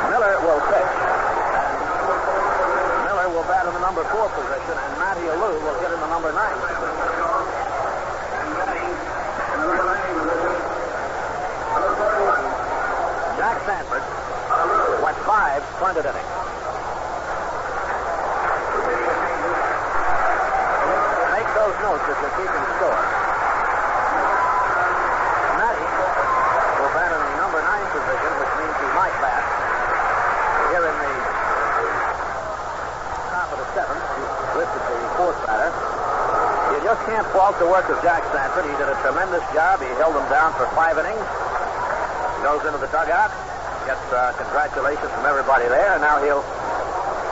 S4: Miller will pitch. And Miller will bat in the number 4 position, and Matty Alou will hit in the number 9 position. Jack Sanford went 5 splendid innings. Make those notes if you're keeping score. Matty will bat in the number 9 position, which means he might bat here in the top of the 7th. He's listed the 4th batter. You just can't fault the work of Jack Sanford. He did a tremendous job. He held them down for 5 innings. Goes into the dugout, gets congratulations from everybody there, and now he'll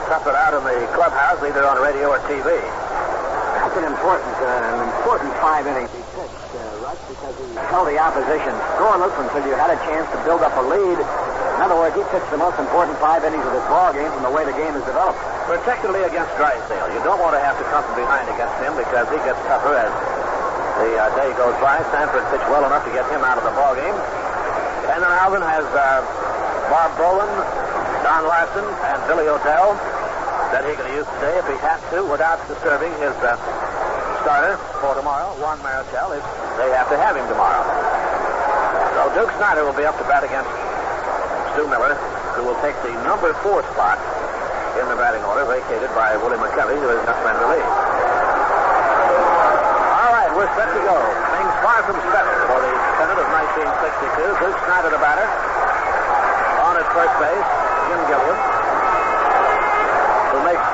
S4: tough it out in the clubhouse, either on radio or TV.
S5: That's an important 5 innings he pitched, Russ, because he held the opposition scoreless until you had a chance to build up a lead. In other words, he pitched the most important 5 innings of this ball game from the way the game is developed.
S4: Particularly against Drysdale. You don't want to have to come from behind against him because he gets tougher as the day goes by. Sanford pitched well enough to get him out of the ball game. And then Alvin has Bob Boland, Don Larson, and Billy Odell that he can use today if he has to without disturbing his starter for tomorrow, Juan Marichal, if they have to have him tomorrow. So Duke Snider will be up to bat against Stu Miller, who will take the number 4 spot in the batting order, vacated by Willie McKelvey, who has just been relieved. All right, we're set to go. Things far from settled for the Pennant of 1962. Duke Snider, the batter. On at first base, Jim Gilliam, who makes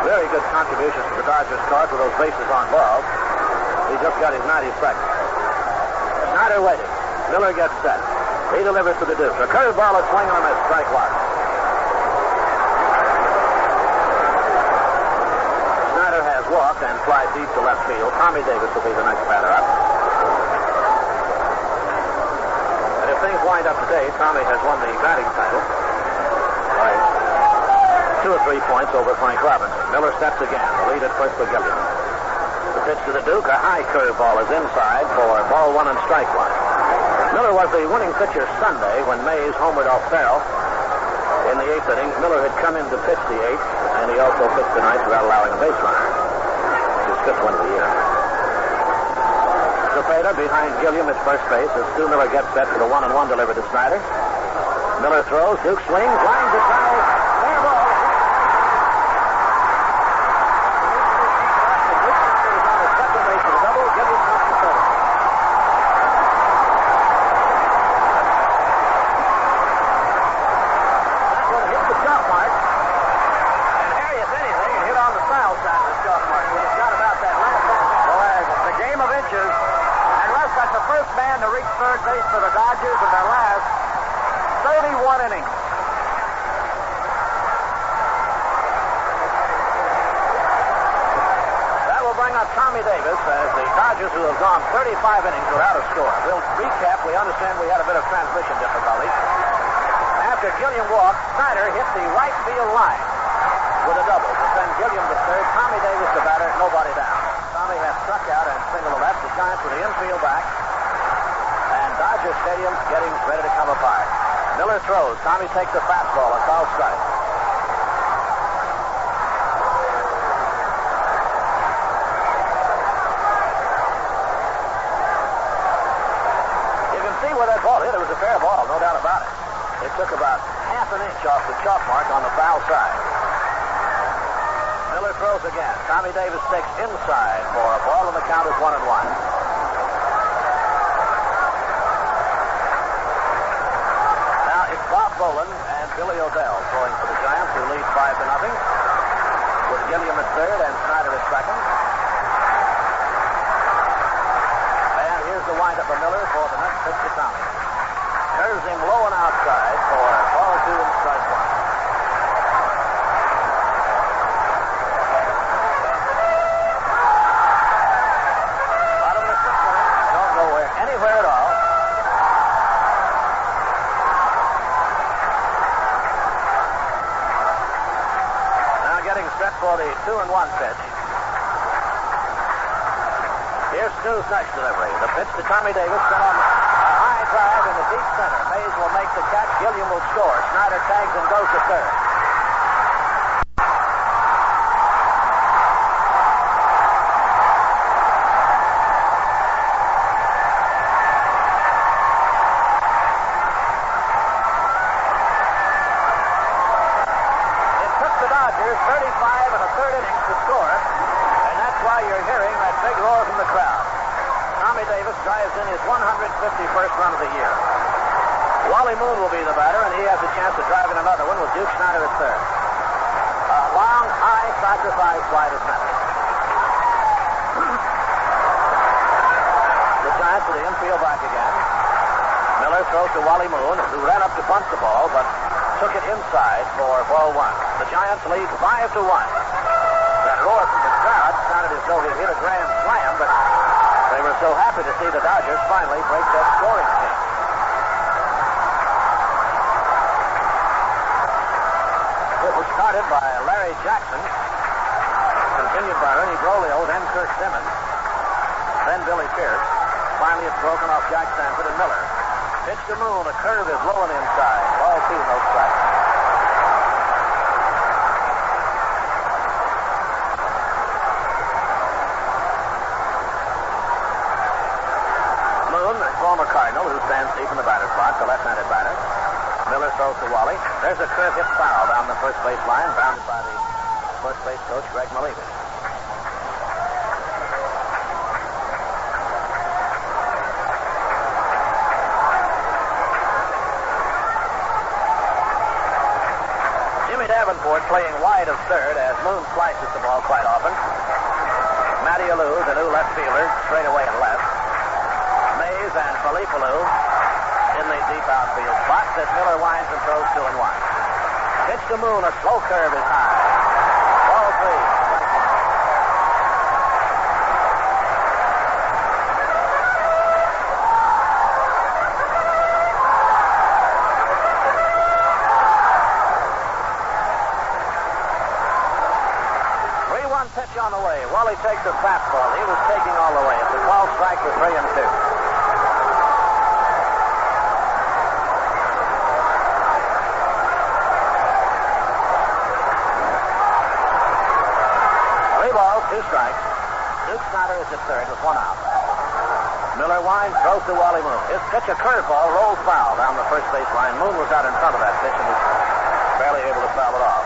S4: very good contributions to the Dodgers' cause with those bases on balls. He just got his 92nd. Snider waiting. Miller gets set. He delivers to the Duke. A curveball is swinging on that strike one. Snider has walked and flied deep to left field. Tommy Davis will be the next batter up. And if things wind up today, Tommy has won the batting title by 2 or 3 points over Frank Robinson. Miller steps again. The lead at first for Gilliam. The pitch to the Duke. A high curveball is inside for ball 1 and strike 1. Miller was the winning pitcher Sunday when Mays homered off Farrell in the 8th inning. Miller had come in to pitch the 8th, and he also pitched the 9th without allowing a base runner. His 5th win of the year. Cepeda behind Gilliam at first base as Stu Miller gets set for the 1-1 delivered to Snider. Miller throws. Duke swings. Lines to try. Fair ball. Third base for the Dodgers in their last 31 innings. That will bring up Tommy Davis as the Dodgers, who have gone 35 innings without a score. We'll recap. We understand we had a bit of transmission difficulty. After Gilliam walked, Snyder hit the right field line with a double to send Gilliam to third. Tommy Davis, the batter, nobody down. Tommy has struck out and single to left. The Giants with the infield back. And Dodger Stadium getting ready to come apart. Miller throws. Tommy takes a fastball. A foul strike. You can see where that ball hit. It was a fair ball, no doubt about it. It took about half an inch off the chalk mark on the foul side. Miller throws again. Tommy Davis takes inside for a ball, and the count is 1-1. Now it's Bob Boland and Billy O'Dell throwing for the Giants, who lead 5-0, with Gilliam at third and Snyder at second. And here's the windup of Miller for the next pitch to Tommy. Curves him low and outside for ball 2 and strike 1. Bottom of the 6th inning. Don't go anywhere at all. Now getting set for the 2-1 pitch. Here's Snoo's next delivery. The pitch to Tommy Davis, sent on drive in the deep center. Mays will make the catch. Gilliam will score. Snyder tags and goes to third. It took the Dodgers 35 1/3 innings to score, and that's why you're hearing that big roar from the crowd. Tommy Davis drives in his 151st run of the year. Wally Moon will be the batter, and he has a chance to drive in another one with Duke Snyder at third. A long, high sacrifice fly to center. The Giants with the infield back again. Miller throws to Wally Moon, who ran up to bunt the ball, but took it inside for ball 1. The Giants lead 5-1. That roar from the crowd sounded as though he hit a grand slam, but they were so happy to see the Dodgers finally break that scoring streak. It was started by Larry Jackson, continued by Ernie Broglio, then Kirk Simmons, then Billy Pierce. Finally, it's broken off Jack Sanford and Miller. Pitch to Moon, a curve is low and inside. Ball 2, no strike. Former Cardinal, who stands deep in the batter's box, the left-handed batter. Miller throws to Wally. There's a curve hit foul down the first base line, bounded by the first base coach, Greg Malevich. Jimmy Davenport playing wide of third as Moon slices the ball quite often. Matty Alou, the new left fielder, straight away and left. Mays and Felipe Alou in the deep outfield spot as Miller winds and throws 2-1. Pitch to Moon, a slow curve is high. Ball 3. 3-1 pitch on the way. Wally takes a fastball. He was taking all the way. It's a call strike for 3-2. Two strikes. Duke Snyder is at third with 1 out. Miller winds, throws to Wally Moon. His pitch, a curveball, rolls foul down the first base line. Moon was out in front of that pitch and was barely able to foul it off.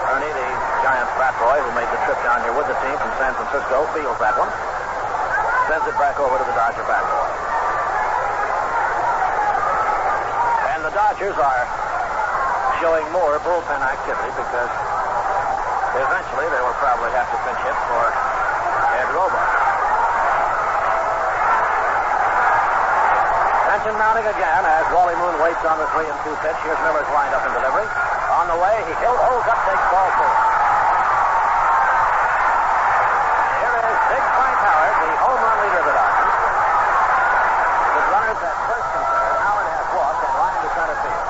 S4: Ernie, the Giants bat boy who made the trip down here with the team from San Francisco, feels that one. Sends it back over to the Dodger bat boy. And the Dodgers are showing more bullpen activity because eventually, they will probably have to pinch hit for Ed Roebuck. Tension mounting again as Wally Moon waits on the 3-2 pitch. Here's Miller's windup and delivery. On the way, he holds up, takes ball 4. Here is Big Frank Howard, the home run leader of the Dodgers. With runners at first and third, Howard has walked and lined to center field.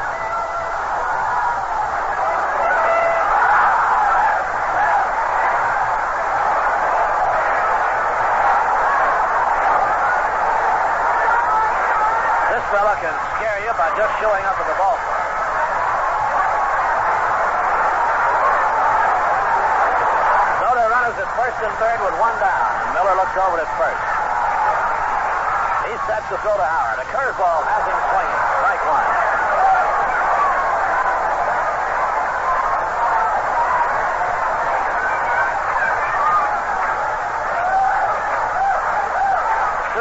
S3: showing up at the ballpark. So there are runners at first and third with one down, and Miller looks over at first. He sets to throw to Howard. A curveball has him swinging. Strike one.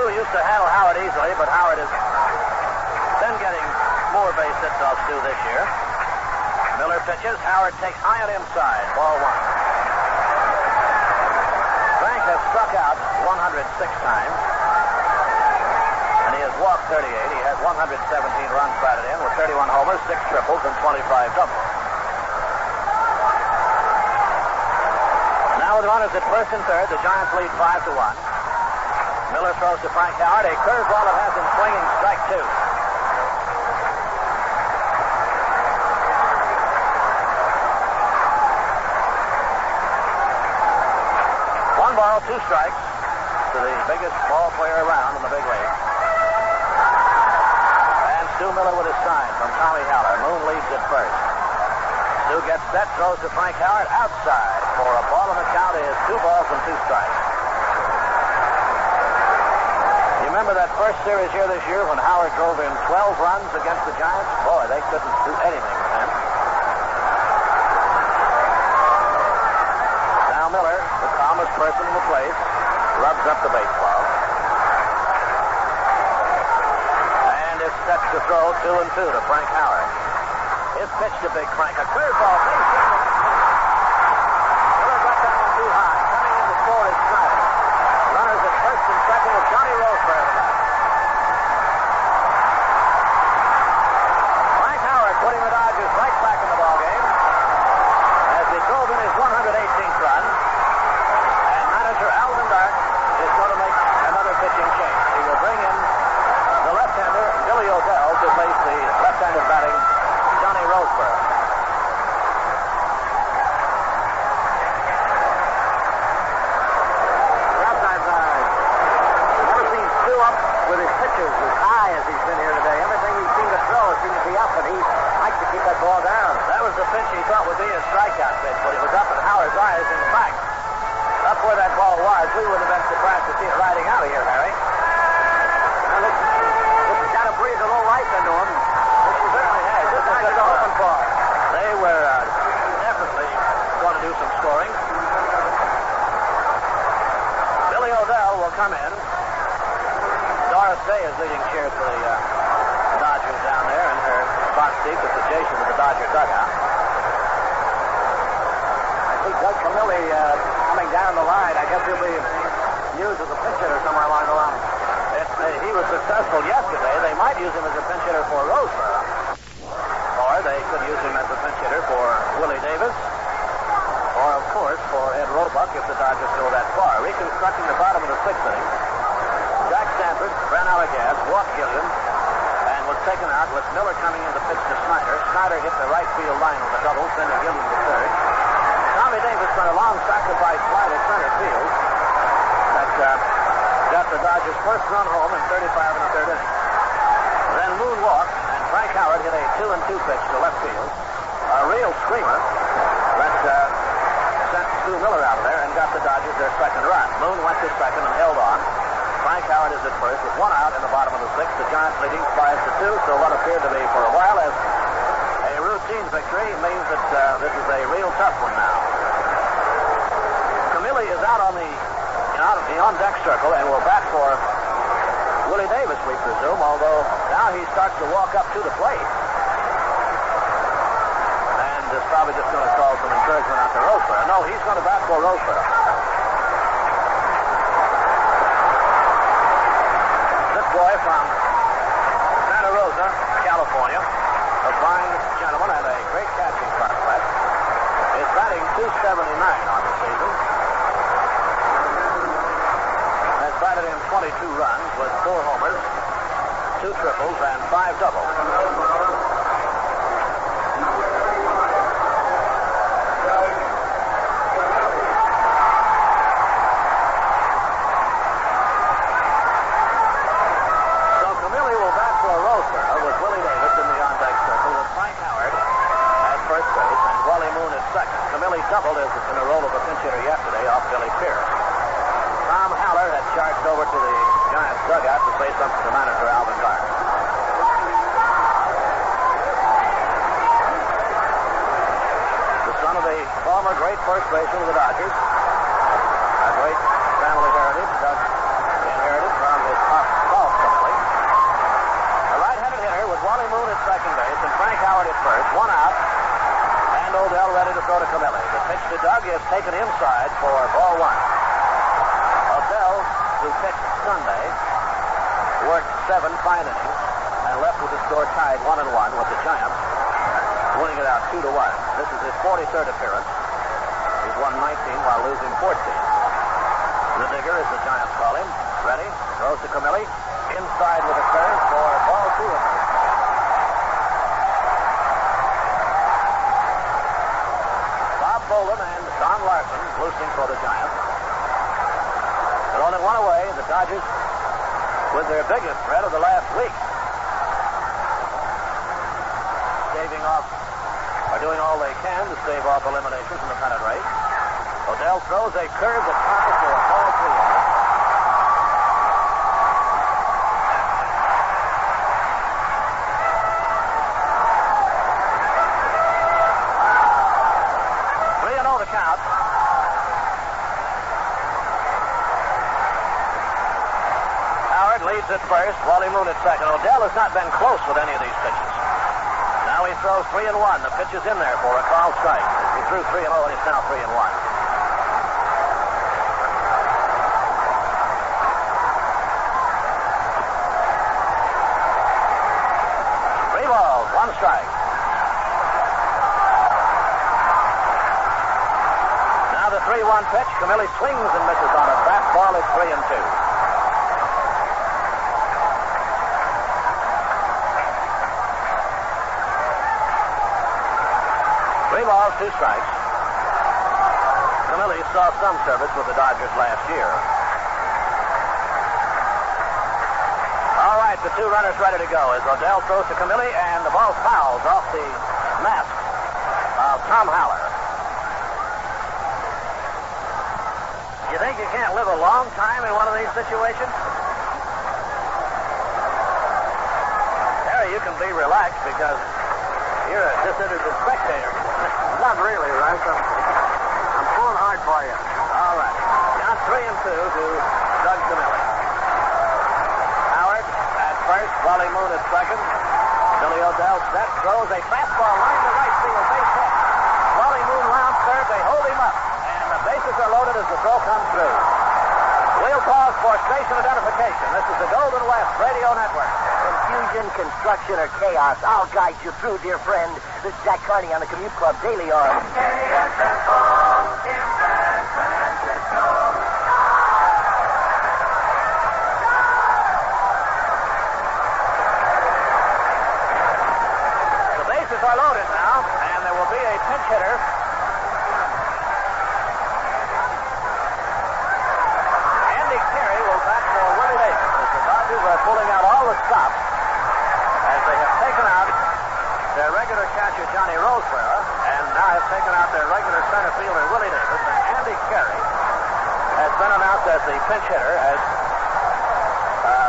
S3: Used to handle Howard easily, but Howard has been getting more base hits off Stu this year. Miller pitches. Howard takes high on inside. Ball one. Frank has struck out 106 times, and he has walked 38. He has 117 runs batted in with 31 homers, 6 triples, and 25 doubles. Now with runners at first and third, the Giants lead 5-1. Miller throws to Frank Howard. A curveball that has him swinging. Strike two. One ball, 2 strikes to the biggest ball player around in the big league. And Stu Miller with his sign from Tommy Haller. Moon leads at first. Stu gets set, throws to Frank Howard outside for a ball, and the count is 2 balls and 2 strikes. Remember that first series here this year when Howard drove in 12 runs against the Giants? Boy, they couldn't do anything with him. Now Miller, the calmest person in the place, rubs up the baseball. And is set to throw 2 and 2 to Frank Howard. His pitch to Big Frank. A curveball. Miller got that one too high. Coming in to score is Snyder. Runners at first and second with Johnny Roseboro. Frank Howard putting the Dodgers right back in the ballgame as he drove in his 118th run. And manager Alvin Dark is going to make another pitching change. He will bring in the left-hander Billy Odell to face the left-handed batting Johnny Roseboro. With his pitches as high as he's been here today. Everything he seemed to throw seemed to be up, and he liked to keep that ball down. That was the pitch he thought would be a strikeout pitch, but it was up in Howard's eyes. In fact, up where that ball was, we wouldn't have been surprised to see it riding out of here, Harry. Well, this has got to breathe a little life into him. Which he certainly has. This is what they're hoping for. They were definitely going to do some scoring. Billy Odell will come in. Doris Day is leading cheers for the Dodgers down there in her box seat that's adjacent to the Dodger dugout. I see Doug Camilli coming down the line. I guess he'll be used as a pinch hitter somewhere along the line. If he was successful yesterday, they might use him as a pinch hitter for Roseboro. Or they could use him as a pinch hitter for Willie Davis. Or, of course, for Ed Roebuck if the Dodgers go that far. Reconstructing the bottom of the 6th inning. Jack Stanford ran out of gas, walked Gilliam, and was taken out with Miller coming in to pitch to Snyder. Snyder hit the right field line with a double, sending Gilliam to third. Tommy Davis got a long sacrifice fly to center field that got the Dodgers' first run home in 35 in the 3rd inning. Then Moon walked, and Frank Howard hit a 2-2 pitch to left field. A real screamer that sent Stu Miller out of there and got the Dodgers their second run. Moon went to second and held on. Frank Howard is at first with 1 out in the bottom of the 6th. The Giants leading 5-2, so what appeared to be for a while as a routine victory means that this is a real tough one now. Camilli is out on the on-deck circle and will bat for Willie Davis, we presume, although now he starts to walk up to the plate. And is probably just going to call some encouragement out to Roseboro. No, he's going to bat for Roseboro. Boy from Santa Rosa, California, a fine gentleman and a great catching prospect, is batting .279 on the season. Has batted in 22 runs with 4 homers, 2 triples, and 5 doubles. With Willie Davis in the on
S4: doubled in the role of a pinch hitter yesterday off Billy Pierce. Tom Haller had charged over to the Giants dugout to say something to manager Alvin Dark. The son of a former great first baseman of the Dodgers, a great family heritage, Doug inherited from his golf family. A right-handed hitter with Wally Moon at second base and Frank Howard at first, one out, and Odell ready to throw to Camilli. The pitch to Doug is taken inside for ball one. Odell, who pitched Sunday, worked 7 fine innings and left with the score tied 1-1 with the Giants, winning it out 2-1. This is his 43rd appearance. He's won 19 while losing 14. The digger, as the Giants call him, ready, throws to Camilli, inside with a curve for ball 2. Bob Bolin and Don Larson loosening for the Giants. But only one away, the Dodgers with their biggest threat of the last week. Staving off, or doing all they can to stave off elimination from the pennant race. Odell throws a curve that pops for a ball 3. 3-0 the count. Howard leads at first, Wally Moon at second. Odell has not been close with any of these pitches. Now he throws 3-1. The pitch is in there for a called strike. He threw 3-0 and it's now 3-1. 3 balls, 1 strike. Now the 3-1 pitch. Camilli swings and misses on a fastball. It's 3-2. 3 balls, 2 strikes. Camilli saw some service with the Dodgers last year. All right, the 2 runners ready to go as Odell throws to Camilli, and the ball fouls off the mask of Tom Haller. You think you can't live a long time in one of these situations? Harry, you can be relaxed because you're a disinterested spectator.
S5: Not really, Russ. I'm pulling hard for you.
S4: All right. Count 3-2 to Doug Camilli. Howard at first, Wally Moon at second. Billy Odell set, throws a fastball line to right field, base hit. Wally Moon rounds third, they hold him up, and the bases are loaded as the throw comes through. We'll pause for station identification. This is the Golden West Radio Network.
S5: Confusion, construction, or chaos, I'll guide you through, dear friend. This is Jack Carney on the Commute Club Daily on
S4: The bases are loaded now, and there will be a pinch hitter. Andy Carey will bat for Willie Davis as the Dodgers are pulling out all the stops as they have taken out their regular catcher Johnny Roseboro and now have taken out their regular center fielder Willie Davis, and Andy Carey has been announced as the pinch hitter as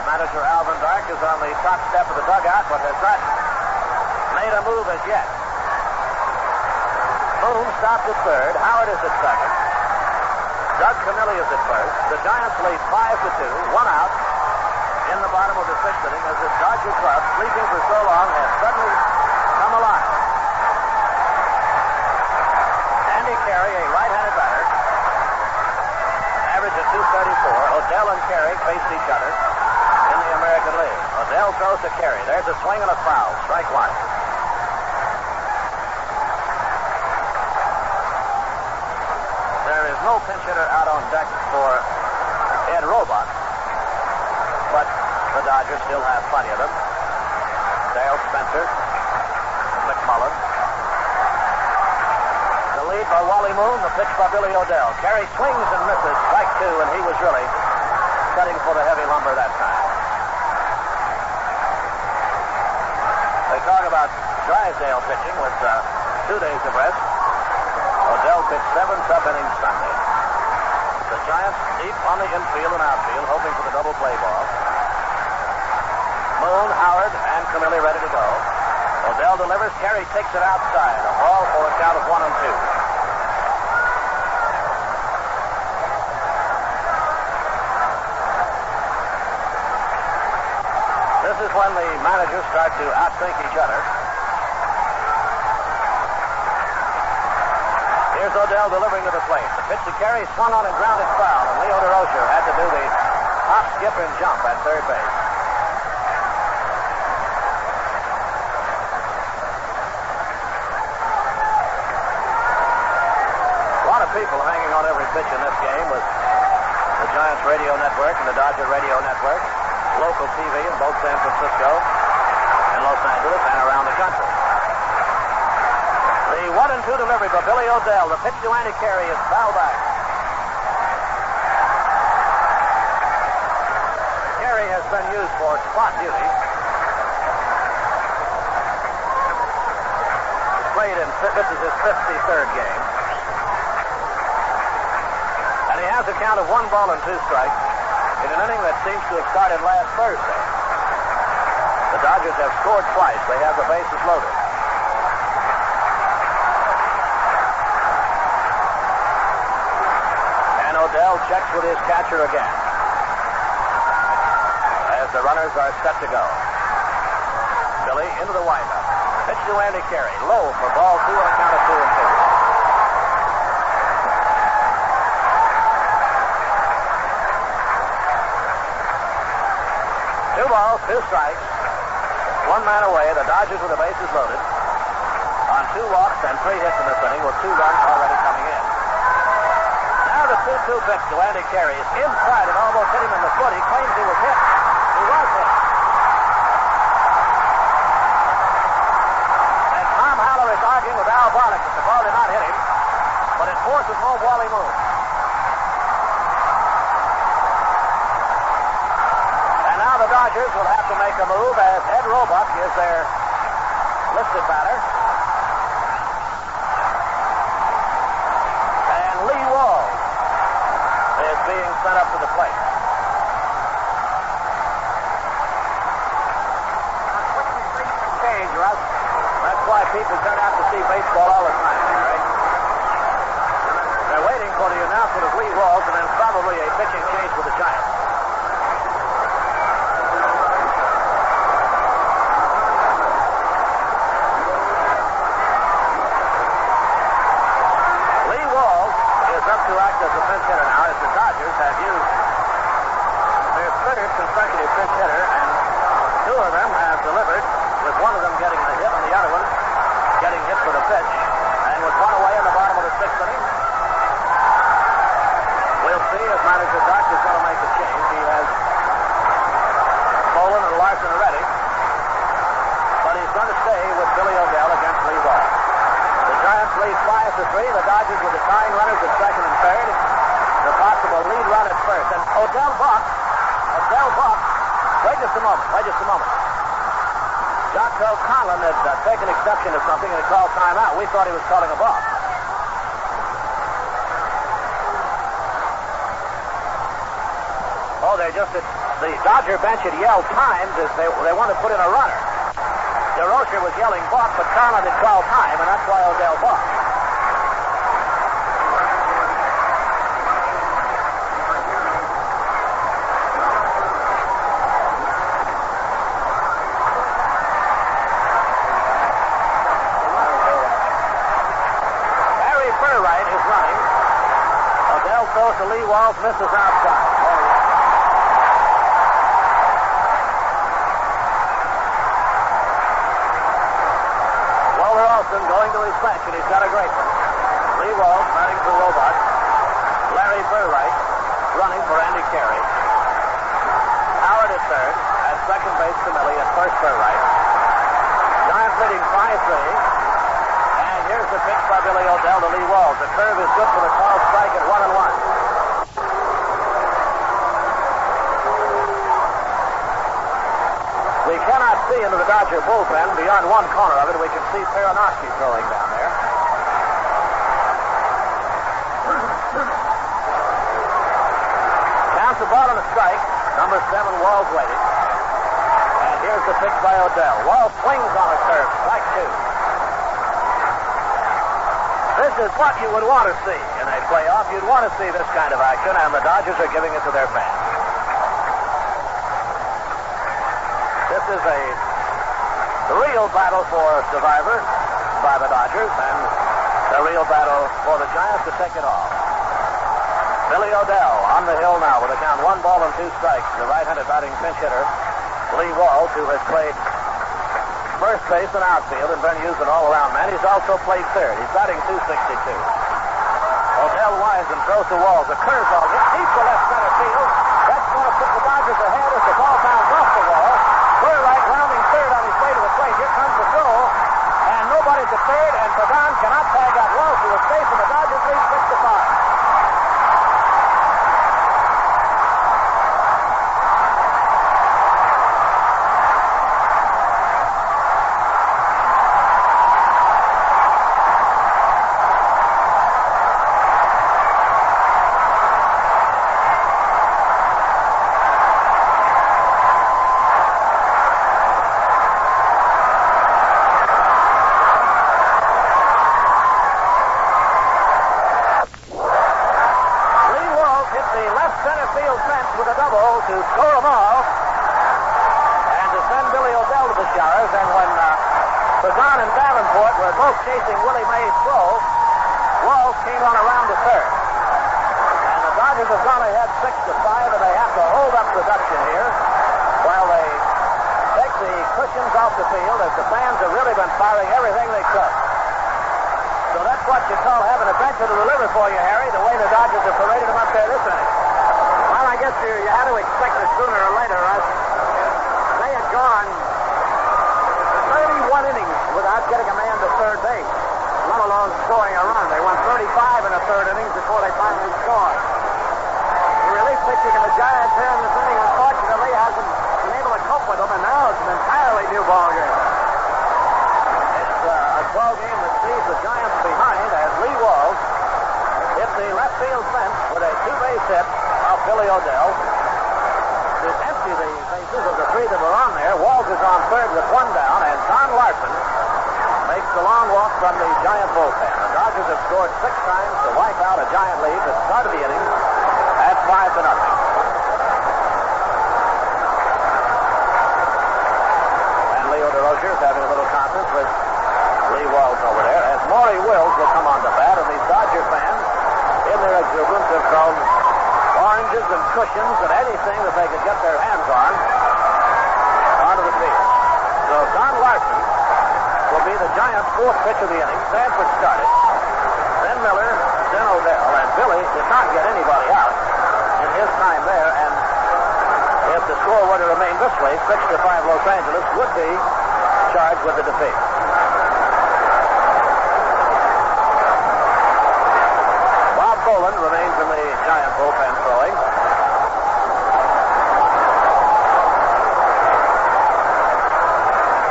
S4: manager Alvin Dark is on the top step of the dugout but has not made a move as yet. Moon stopped at third. Howard is at second. Doug Camilli is at first. The Giants lead 5-2, 1 out in the bottom of the 6th inning as this Dodger club, sleeping for so long, has suddenly come alive. Andy Carey, a right-handed batter, average of 234. Odell and Carey faced each other in the American League. Odell throws to Carey. There's a swing and a foul. Strike 1. There is no pinch hitter out on deck for Ed Roebuck, but the Dodgers still have plenty of them. Dale Spencer, McMullen. The lead by Wally Moon, the pitch by Billy Odell. Carey swings and misses. Strike 2, and he was really cutting for the heavy lumber that time. They talk about Drysdale pitching with 2 days of rest. Odell pitched 7 sub-innings Sunday. The Giants deep on the infield and outfield, hoping for the double play ball. Moon, Howard, and Camilli ready to go. Odell delivers. Carey takes it outside. A ball for a count of 1-2. This is when the managers start to outthink each other. Here's Odell delivering to the plate. The pitch to Carey swung on and grounded foul, and Leo DeRocher had to do the hop, skip, and jump at third base. A lot of people hanging on every pitch in this game with the Giants radio network and the Dodger radio network, local TV in both San Francisco and Los Angeles and around the country. The 1-2 delivery by Billy Odell. The pitch to Andy Carey is foul back. Carey has been used for spot duty. This is his 53rd game. And he has a count of 1 ball and 2 strikes in an inning that seems to have started last Thursday. The Dodgers have scored twice. They have the bases loaded. Odell checks with his catcher again as the runners are set to go. Billy into the windup. Pitch to Andy Carey. Low for ball 2 on a count of 2-2. 2 balls, 2 strikes. 1 man away. The Dodgers with the bases loaded on 2 walks and 3 hits in this inning with 2 runs already coming in. The 2-2 pitch to Andy Carey is inside and almost hit him in the foot. He claims he was hit. He was hit. And Tom Haller is arguing with Al Barlick that the ball did not hit him, but it forces home Wally Moon. And now the Dodgers will have to make a move as Ed Roebuck is their listed batter. And Lee Walls is being sent up to the plate. Change, Russ. That's why people turn out to see baseball all the time, right? They're waiting for the announcement of Lee Walls and then probably a pitching change with the Giants. Lee Walls is up to act as a pinch hitter now, as the Dodgers have used their 3rd consecutive pinch hitter, and 2 of them have delivered, with one of them getting the hit and the other one getting hit for the pitch. And with 1 away in the bottom of the 6th inning, we'll see if manager Doc is going to make a change. He has Bolin and Larson ready, but he's going to stay with Billy Odell against Lee Walls. The Giants lead 5-3. The Dodgers with the tying runners at 2nd and 3rd. The possible lead run at 1st. And Odell Buck. Wait just a moment. Jocko Conlon had taken exception to something and had called timeout. We thought he was calling a balk. Oh, the Dodger bench had yelled times as they wanted to put in a runner. DeRocher was yelling balk, but Conlon had called time, and that's why Odell balked. Throws to Lee Walls, misses outside. Walter Olson going to his bench, and he's got a great one. Lee Walls batting for Roebuck. Larry Burright running for Andy Carey. Howard at 3rd. At 2nd base, Camilli. At 1st, Burright. Giants leading 5-3. And here's the pitch by Billy Odell to Lee Walls. The curve is good for the called strike at 1-1. We cannot see into the Dodger bullpen beyond one corner of it. We can see Peronowski throwing down there. Here's the ball and a strike. Number 7, Walls waiting. And here's the pitch by Odell. Walls swings on a curve. Strike 2. This is what you would want to see in a playoff. You'd want to see this kind of action, and the Dodgers are giving it to their fans. This is a real battle for survivor by the Dodgers, and a real battle for the Giants to take it off. Billy Odell on the hill now with a count 1 ball and 2 strikes. The right-handed batting pinch hitter, Lee Walls, who has played first base and outfield and been used an all-around man. He's also played third. He's batting .262. Odell winds and throws to Walls. A curveball hit deep to left center field. That's going to put the Dodgers ahead as the ball bounces off the wall. Burright rounding third on his way to the plate. Here comes the throw. And nobody's at third, and Pagan cannot tag out Walls to a safe, and the Dodgers lead 6-5. To score them all and to send Billy Odell to the showers. And when Pagan and Davenport were both chasing Willie Mays' throw, Walls came on around to third. And the Dodgers have gone ahead 6-5, and they have to hold up production here while they take the cushions off the field as the fans have really been firing everything they could. So that's what you call having a bench to deliver for you, Harry, the way the Dodgers have paraded them up there this inning.
S5: Well, I guess you had to expect it sooner or later, Russ. They had gone 31 innings without getting a man to third base, let alone scoring a run. They won 35 in the third innings before they finally scored. The relief pitching of the Giants here in this inning, unfortunately, hasn't been able to cope with them, and now it's an entirely new ball game.
S4: It's a ball game that sees the Giants behind as Lee Walls hit the left field fence with a 2-base hit off Billy Odell. To empty the bases of the 3 that were on there, Walls is on third with 1 down, and Don Larson makes the long walk from the Giant bullpen. The Dodgers have scored 6 times to wipe out a Giant lead at the start of the inning at 5-0. And Leo DeRocher is having a little conference with Lee Walls over there as Maury Wills will come on the bat, and these Dodger fans in their exuberance have thrown oranges and cushions and anything that they could get their hands on onto the field. So Don Larson will be the Giants' 4th pitch of the inning. Sanford started, then Miller, then Odell, and Billy did not get anybody out in his time there, and if the score were to remain this way, 6-5 Los Angeles would be charged with the defeat. Boland remains in the Giant bullpen throwing.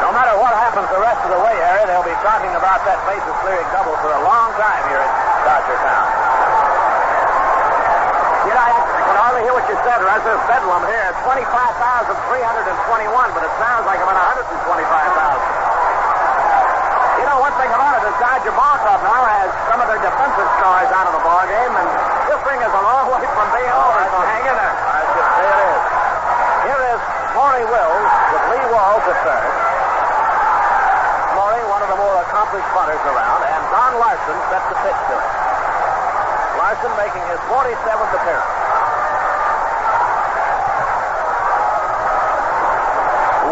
S4: No matter what happens the rest of the way, Harry, they'll be talking about that bases clearing double for a long time here at Dodger Town.
S5: You know, I can hardly hear what you said, Russ. There's bedlam here. 25,321, but it sounds like about 125,000. You know, one thing about it is Dodger ball club now has some of their defensive stars out of the ball game, and this thing is a long way from being over, so hang in there.
S4: I should say it is. Here is Maury Wills with Lee Walls at third. Maury, one of the more accomplished punters around, and Don Larson set the pitch to him. Larson making his 47th appearance.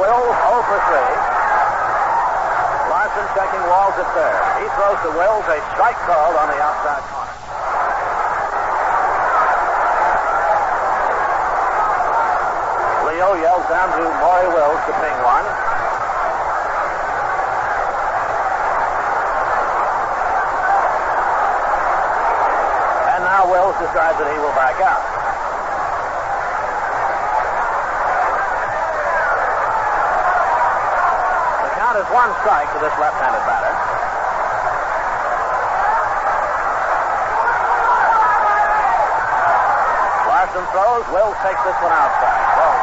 S4: Wills 0 for 3. Larson checking Walls at third. He throws to Wills, a strike called on the outside corner. Leo yells down to Maury Wills to ping one. And now Wills decides that he will back out. Is 1 strike to this left-handed batter. Larson throws. Wills takes this one outside. Ball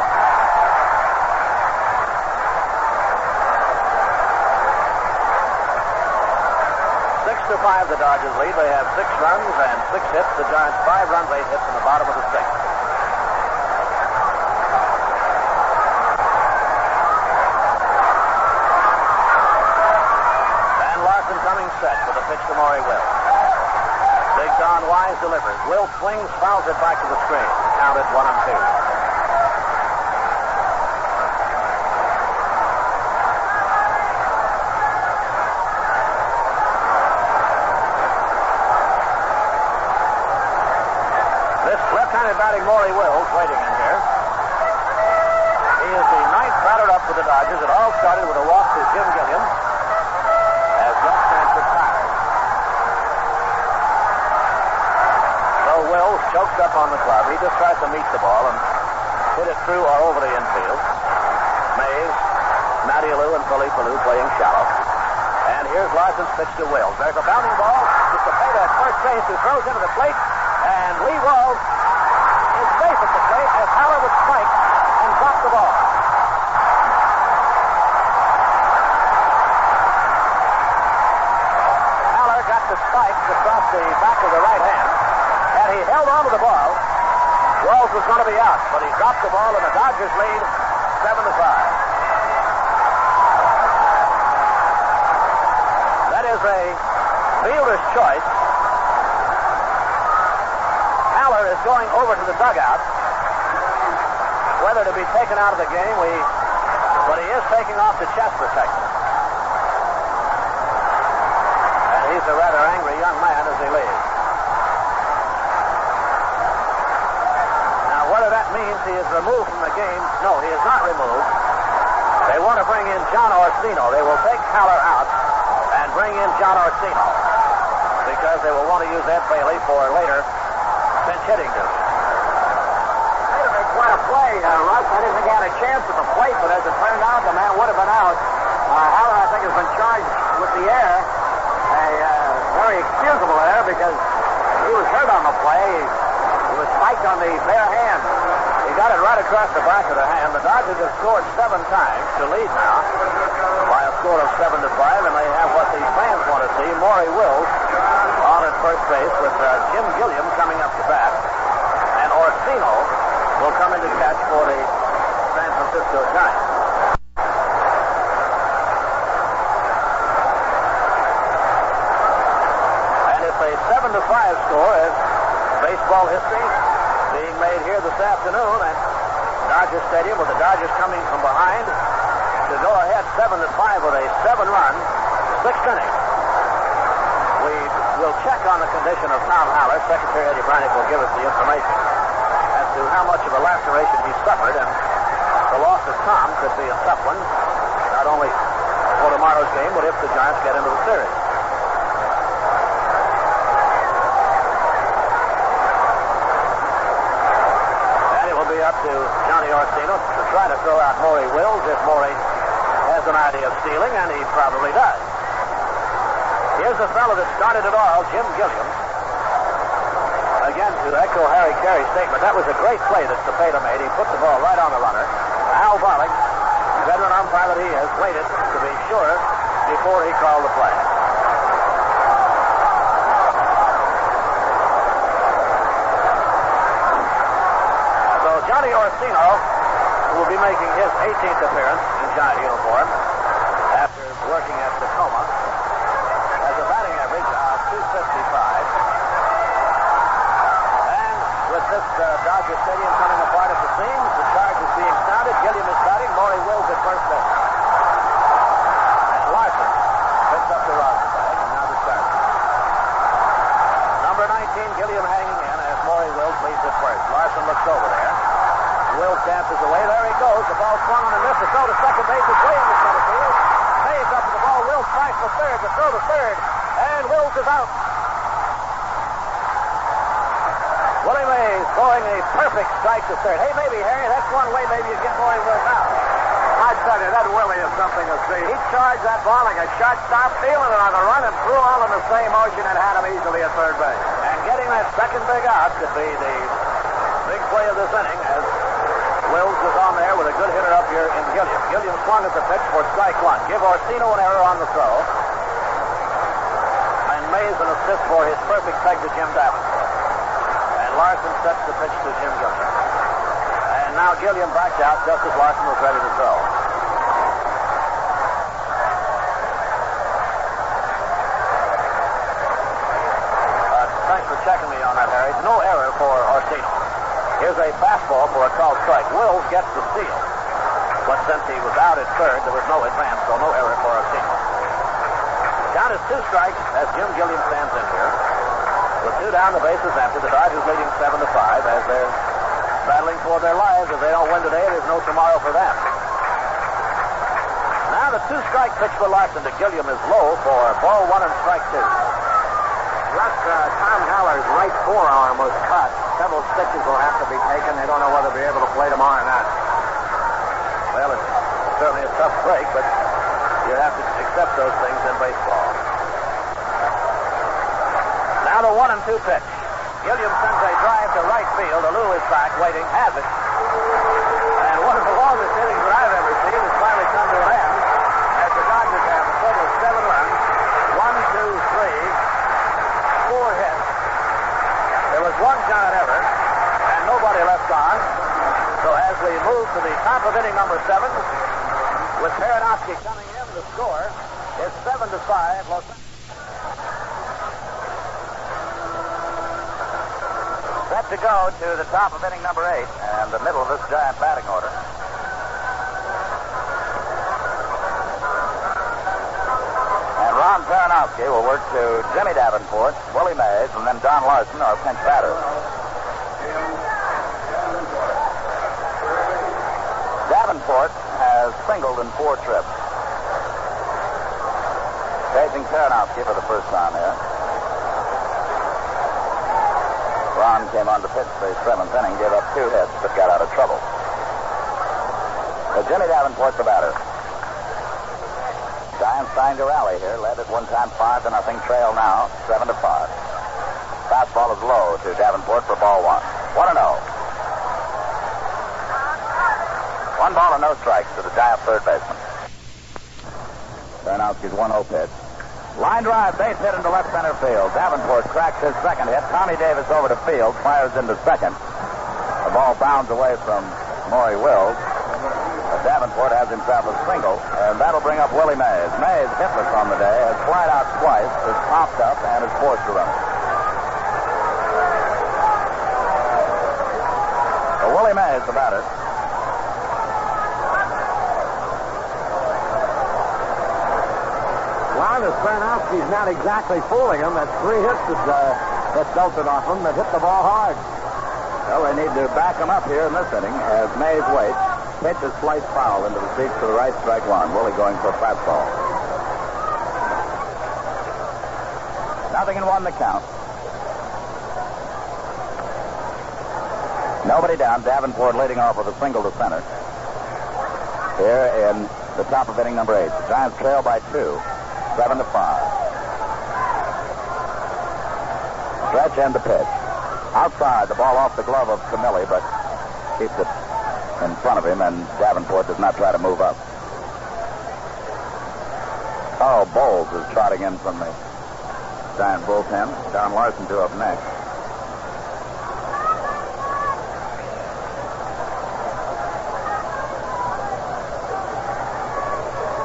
S4: 6-5, the Dodgers lead. They have 6 runs and 6 hits. The Giants 5 runs, 8 hits in the bottom of the 6th. And Larson coming set with a pitch to Maury Wills. Big Don Wise delivers. Wills swings, fouls it back to the screen. Count it 1-2. Batting Maury Wills waiting in here. He is the 9th batter up for the Dodgers. It all started with a walk to Jim Gilliam as Gus Stanford retired. So Wills chokes up on the glove. He just tries to meet the ball and hit it through or over the infield. Mays, Matty Alou, and Felipe Alou playing shallow. And here's Larson's pitch to Wills. There's a bounding ball. It's a plate at first base who throws into the plate. And Lee Walls is safe at the plate as Haller would strike and drop the ball. Haller got the spike across the back of the right hand. Had he held on to the ball, Walls was going to be out, but he dropped the ball and the Dodgers lead 7-5. That is a fielder's choice. Haller is going over to the dugout. Whether to be taken out of the game, but he is taking off the chest protector. And he's a rather angry young man as he leaves. Now, whether that means he is removed from the game, no, he is not removed. They want to bring in John Orsino. They will take Haller out and bring in John Orsino because they will want to use Ed Bailey for later pinch hitting duty.
S5: Made him make quite a play, Russ. I didn't think he had a chance at the plate, but as it turned out, the man would have been out. Haller, I think, has been charged with the error. A very excusable error because he was hurt on the play. He was spiked on the bare hand.
S4: He got it right across the back of the hand. The Dodgers have scored 7 times to lead now by a score of 7-5, and they have what the fans want to see, Maury Wills on at first base with Jim Gilliam coming up to bat. And Orsino will come in to catch for the San Francisco Giants. And it's a 7-5 score as baseball history being made here this afternoon at Dodger Stadium with the Dodgers coming from behind to go ahead 7-5 with a 7-run 6th inning. We will check on the condition of Tom Haller. Secretary Eddie Branick will give us the information as to how much of a laceration he suffered, and the loss of Tom could be a tough one, not only for tomorrow's game, but if the Giants get into the series. And it will be up to Johnny Orsino to try to throw out Maury Wills if Maury has an idea of stealing, and he probably does. Here's the fellow that started it all, Jim Gilliam. Again, to echo Harry Carey's statement, that was a great play that Cepeda made. He put the ball right on the runner. Al Barlick, veteran umpire that he has, waited to be sure before he called the play. So Johnny Orsino will be making his 18th appearance in Giant uniform after working at Tacoma. Has a batting average of .255. And with this Dodger Stadium coming apart at the seams, the charge is being sounded. Gilliam is batting. Maury Wills at first base. And Larson picks up the roster bag, and now the start. Number 19, Gilliam hanging in as Maury Wills leads at first. Larson looks over there. Wills dances away. There he goes. The ball swung on and missed. The throw to second base is way in the center field. Mays up to the ball. Wills tries for third. The throw to third. And Wills is out. Willie Mays throwing a perfect strike to third. Hey, maybe, Harry, that's one way maybe you get Maury Wills out.
S5: I tell you, that Willie is something to see. He charged that ball like a shortstop, feeling it on the run, and threw all in the same motion and had him easily at third base.
S4: And getting that second big out could be the big play of this inning as Wills was on there with a good hitter up here in Gilliam. Gilliam swung at the pitch for strike one. Give Orsino an error on the throw. And Mays an assist for his perfect peg to Jim Davenport. And Larson sets the pitch to Jim Gilliam. And now Gilliam backed out just as Larson was ready to throw. Thanks for checking me on that, Harry. No error for Orsino. Here's a fastball for a called strike. Wills gets the steal. But since he was out at third, there was no advance, so no error for Orsino. Count is 2 strikes as Jim Gilliam stands in here. With 2 down, the base is empty. The Dodgers leading 7-5 as they're battling for their lives. If they don't win today, there's no tomorrow for them. Now the 2-strike pitch for Larson to Gilliam is low for ball 1 and strike 2.
S5: Russ, Tom Haller's right forearm was cut. Several stitches will have to be taken. They don't know whether they'll be able to play tomorrow or not.
S4: Well, it's certainly a tough break, but you have to accept those things in baseball. Now the 1 and 2 pitch. Gilliam sends a drive to right field. Alou is back, waiting, has it. And one of the longest innings that I've ever seen has finally come to an end as the Dodgers have a total of 7 runs. 1, 2, 3, 4 hits. There was 1 shot ever, and nobody left on. So as we move to the top of inning number 7, with Paranowski coming in, the score is 7-5. Set to go to the top of inning number 8 and the middle of this giant batting order. And Ron Paranowski will work to Jimmy Davenport, Willie Mays, and then Don Larson, our pinch batter. Davenport has singled in 4 trips. Facing Paranowski for the first time here. Ron came on to pitch the 7th inning, gave up 2 hits, but got out of trouble. But Jimmy Davenport, the batter. Giants trying to rally here. Led at one time 5-0. Trail now 7-5. Fastball is low to Davenport for ball 1. 1-0. 1 ball and no strikes to the Giant third baseman. Baranowski's 1-0 pitch. Line drive, base hit into left center field. Davenport cracks his second hit. Tommy Davis over to field, fires into second. The ball bounds away from Maury Wills. Davenport has himself a single, and that'll bring up Willie Mays. Mays, hitless on the day, has flied out twice, is popped up, and is forced to run it. So Willie Mays, the batter.
S5: This Baranowski's not exactly fooling him. That's 3 hits that belted off him that hit the ball hard.
S4: Well, they need to back him up here in this inning as Mays waits. Pitch is slight foul into the seats to the right, strike 1. Willie going for a fastball. 0-1 the count. Nobody down. Davenport leading off with a single to center. Here in the top of inning number 8. The Giants trail by 2. 7-5. Stretch and the pitch. Outside, the ball off the glove of Camilli, but keeps it in front of him, and Davenport does not try to move up. Oh, Bowles is trotting in from the Giant bullpen. Don Larson due up next.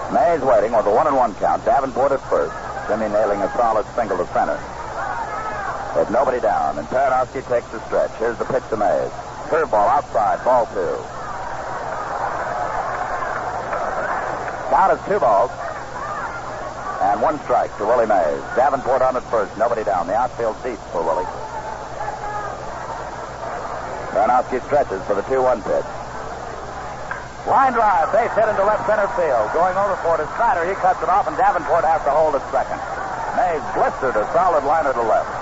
S4: Mays waiting with a 1-1 count. Davenport at first. Jimmy nailing a solid single to center. With nobody down, and Paranowski takes the stretch. Here's the pitch to Mays. Curveball outside, ball 2. Count is 2 balls. And 1 strike to Willie Mays. Davenport on at first, nobody down. The outfield deep for Willie. Paranowski stretches for the 2-1 pitch. Line drive, base hit into left center field. Going over for it is Snyder. He cuts it off, and Davenport has to hold at second. Mays blistered a solid liner to left.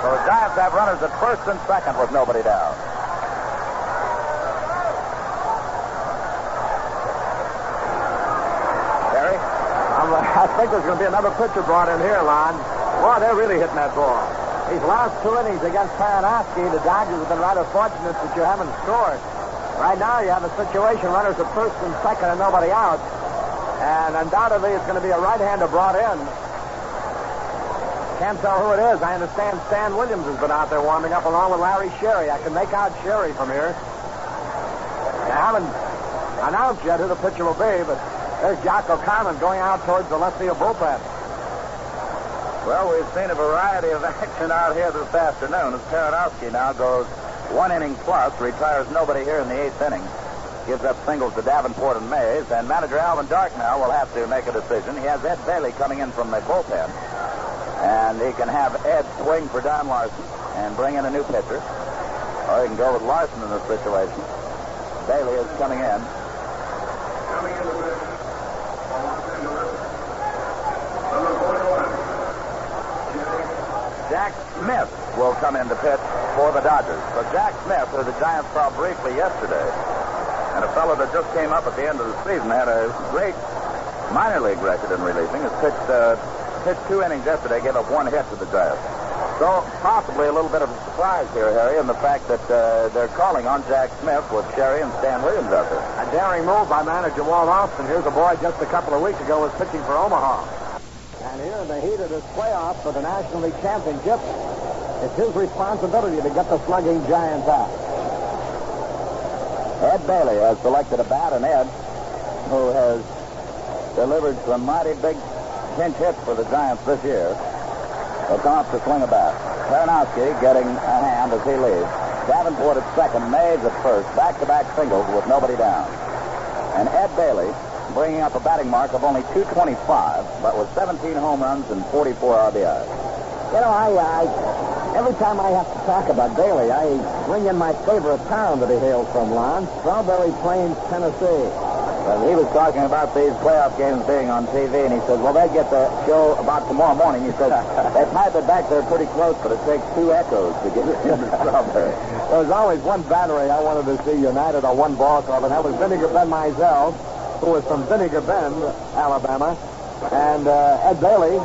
S4: So the Giants have runners at first and second with nobody down.
S5: I think there's going to be another pitcher brought in here, Lon. Boy, they're really hitting that ball. These last 2 innings against Pennant, the Dodgers have been rather fortunate that you haven't scored. Right now, you have a situation, runners at first and second and nobody out. And undoubtedly, it's going to be a right-hander brought in. Can't tell who it is. I understand Stan Williams has been out there warming up along with Larry Sherry. I can make out Sherry from here. I haven't announced yet who the pitcher will be, but there's Jock O'Connor going out towards the left field bullpen.
S3: Well, we've seen a variety of action out here this afternoon as Paranowski now goes 1 inning plus, retires nobody here in the 8th inning, gives up singles to Davenport and Mays, and manager Alvin Dark now will have to make a decision. He has Ed Bailey coming in from the bullpen, and he can have Ed swing for Don Larson and bring in a new pitcher, or he can go with Larson in this situation. Bailey is coming in. Jack Smith will come in to pitch for the Dodgers. So Jack Smith, who the Giants saw briefly yesterday, and a fellow that just came up at the end of the season, had a great minor league record in relieving, has pitched 2 innings yesterday, gave up 1 hit to the Giants. So possibly a little bit of a surprise here, Harry, in the fact that they're calling on Jack Smith with Sherry and Stan Williams out there.
S5: A daring move by manager Walt Austin. Here's a boy just a couple of weeks ago was pitching for Omaha. And here in the heat of this playoff for the National League Championship, it's his responsibility to get the slugging Giants out.
S3: Ed Bailey has selected a bat, and Ed, who has delivered some mighty big pinch hits for the Giants this year, will come up to swing a bat. Paranowski getting a hand as he leads. Davenport at second, Mays at first, back-to-back singles with nobody down. And Ed Bailey bringing up a batting mark of only .225, but with 17 home runs and 44 RBIs.
S5: You know, every time I have to talk about Bailey, I bring in my favorite town that he hails from, Lon, Strawberry Plains, Tennessee.
S3: He was talking about these playoff games being on TV, and he said, well, they get the show about tomorrow morning. He said, they pipe it back there pretty close, but it takes 2 echoes to get into Strawberry.
S5: There was always one battery I wanted to see united on one ball club, and that was Vinegar Ben Mizell, who was from Vinegar Bend, Alabama, and Ed Bailey,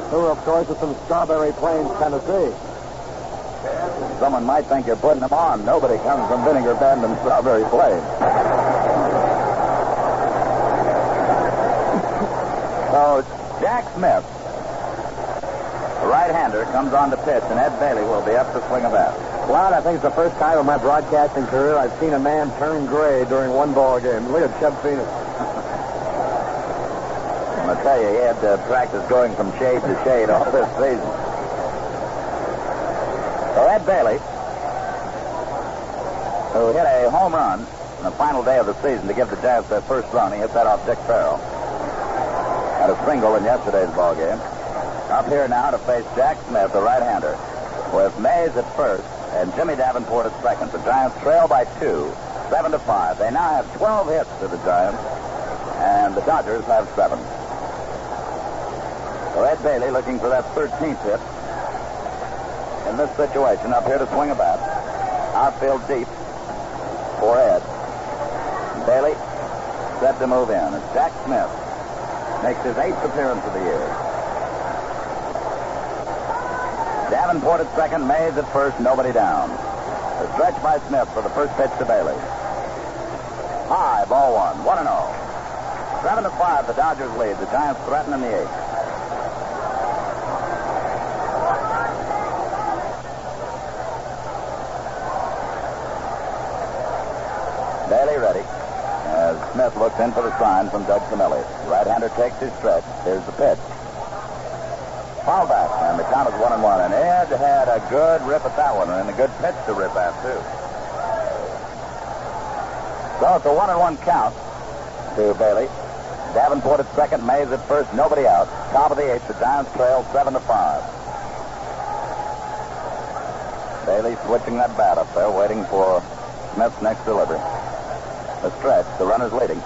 S5: who, of course, is from Strawberry Plains, Tennessee.
S3: Someone might think you're putting them on. Nobody comes from Vinegar Bend and Strawberry Plains. So Jack Smith, the right-hander, comes on to pitch, and Ed Bailey will be up to swing a bat.
S5: Lon, I think it's the first time in my broadcasting career I've seen a man turn gray during one ball game. Look at Chub Phoenix.
S3: I'm going to tell you, he had to practice going from shade to shade all this season. So Ed Bailey, who hit a home run on the final day of the season to give the Giants their first run, he hit that off Dick Farrell. Had a single in yesterday's ball game. Up here now to face Jack Smith, the right-hander, with Mays at first and Jimmy Davenport at second. The Giants trail by 2, 7-5. They now have 12 hits to the Giants, and the Dodgers have 7. So Ed Bailey looking for that 13th hit in this situation, up here to swing a bat. Outfield deep for Ed. Bailey set to move in. It's Jack Smith. Makes his 8th appearance of the year. Davenport at second, Mays at first, nobody down. The stretch by Smith for the first pitch to Bailey. High, ball 1, 1-0. 7-5, the Dodgers lead. The Giants threaten in the 8th. Bailey ready. As Smith looks in for the sign from Doug Camilli. Right-hander takes his stretch. Here's the pitch. Foul back, and the count is 1-1. And Ed had a good rip at that one, and a good pitch to rip at, too. So it's a 1-1 count to Bailey. Davenport at second, Mays at first, nobody out. Top of the 8th, the Giants trail 7-5. Bailey switching that bat up there, waiting for Smith's next delivery. The stretch, the runner's leading.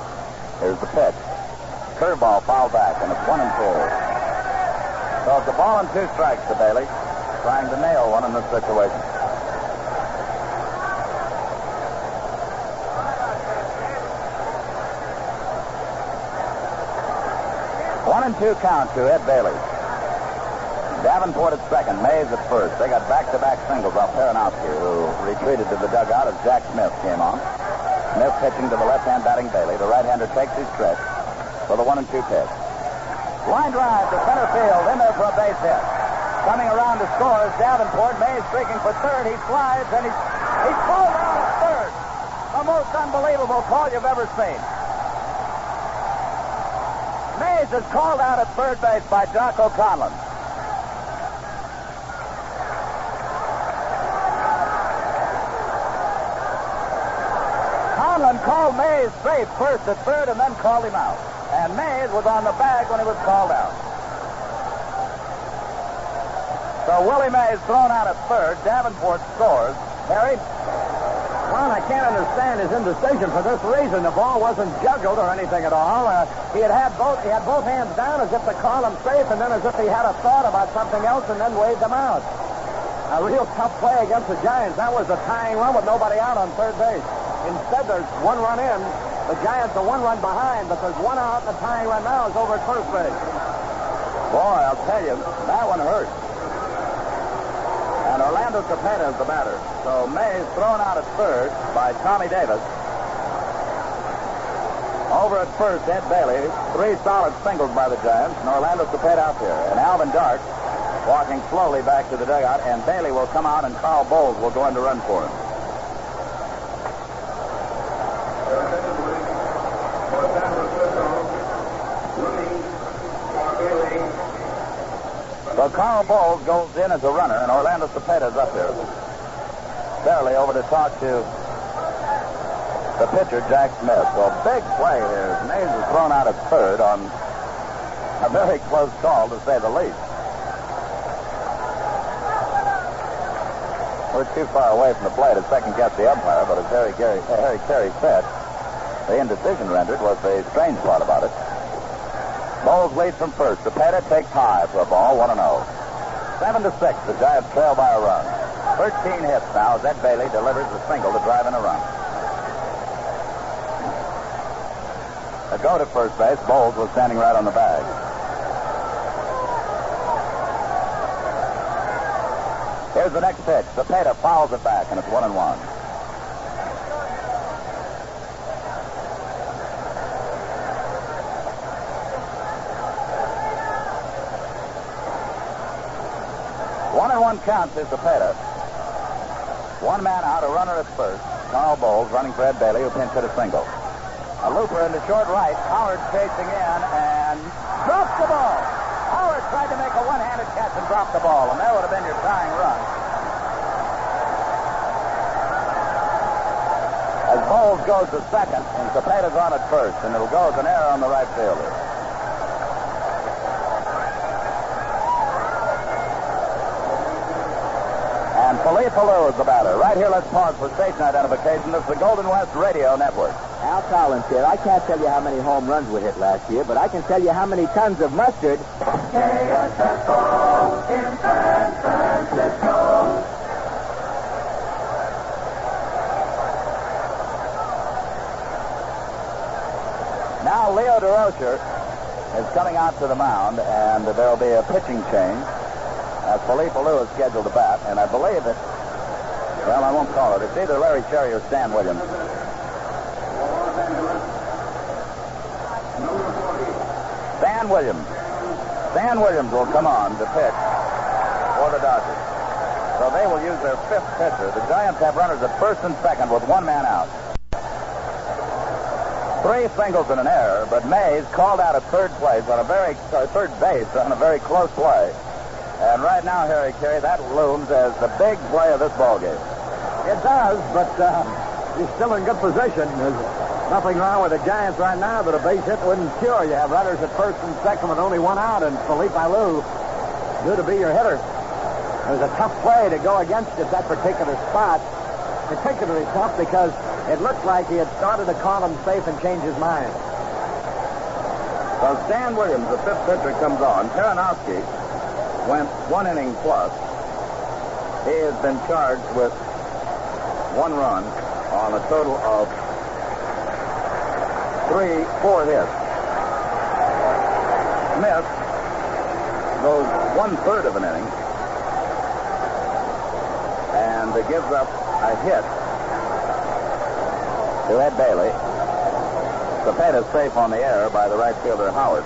S3: Here's the pitch. Curveball, foul back, and it's 1-2. So it's a ball and 2 strikes to Bailey, trying to nail one in this situation. One and 2 count to Ed Bailey. Davenport at second, Mays at first. They got back-to-back singles off Peranowski, who retreated to the dugout as Jack Smith came on. Smith pitching to the left-hand batting Bailey. The right-hander takes his stretch for the 1-2 pitch. Line drive to center field, in there for a base hit. Coming around to score is Davenport. Mays streaking for third. He slides, and he's called out at third. The most unbelievable call you've ever seen. Mays is called out at third base by Jocko Conlon. Conlon called Mays safe first at third and then called him out. And Mays was on the bag when he was called out. So Willie Mays thrown out at third. Davenport scores. Harry?
S5: Well, I can't understand his indecision for this reason. The ball wasn't juggled or anything at all. He had both hands down as if to call him safe, and then as if he had a thought about something else, and then waved them out. A real tough play against the Giants. That was a tying run with nobody out on third base. Instead, there's one run in. The Giants are one run behind, but there's one out, and the tying run now is over at first base.
S3: Boy, I'll tell you, that one hurt. And Orlando Cepeda is the batter. So Mays thrown out at third by Tommy Davis. Over at first, Ed Bailey. 3 solid singles by the Giants, and Orlando Cepeda out there. And Alvin Dark walking slowly back to the dugout, and Bailey will come out, and Carl Bowles will go in to run for him. So Carl Bowles goes in as a runner, and Orlando Cepeda's up there. Barely over to talk to the pitcher, Jack Smith. So big play here. Mays is thrown out at third on a very close call, to say the least. We're too far away from the plate to second-guess the umpire, but as Harry Carey said, the indecision rendered was the strange part about it. Bowles leads from first. Cepeda takes high for a ball, 1-0. 7-6, the Giants trail by a run. 13 hits now as Ed Bailey delivers a single to drive in a run. A go to first base. Bowles was standing right on the bag. Here's the next pitch. Cepeda fouls it back, and it's 1-1. Count to Cepeda. One man out, a runner at first. Carl Bowles running for Ed Bailey, who pinch hit a single. A looper into short right. Howard chasing in and drops the ball. Howard tried to make a one-handed catch and drop the ball, and that would have been your tying run. As Bowles goes to second, and Cepeda's on at first, and it'll go as an error on the right fielder. Felipe Alou is the batter. Right here, let's pause for station identification. This is the Golden West Radio Network.
S5: Al Collins here. I can't tell you how many home runs we hit last year, but I can tell you how many tons of mustard. KSFO in San Francisco.
S3: Now Leo DeRocher is coming out to the mound, and there will be a pitching change. Felipe Alou is scheduled to bat, and I believe it. Well, I won't call it. It's either Larry Cherry or Stan Williams. Stan Williams. Stan Williams will come on to pitch for the Dodgers. So they will use their 5th pitcher. The Giants have runners at first and second with one man out. 3 singles and an error, but Mays called out at third base on a very close play. And right now, Harry Carey, that looms as the big play of this ballgame.
S5: It does, but he's still in good position. There's nothing wrong with the Giants right now, but a base hit wouldn't cure. You have runners at first and second with only one out, and Felipe Alou due to be your hitter. It was a tough play to go against at that particular spot. Particularly tough because it looked like he had started to call him safe and change his mind.
S3: So Stan Williams, the 5th pitcher, comes on. Peranowski went 1 inning plus. He has been charged with 1 run on a total of 4 hits. Smith goes 1/3 of an inning and gives up a hit to Ed Bailey. Cepeda's safe on the air by the right fielder, Howard.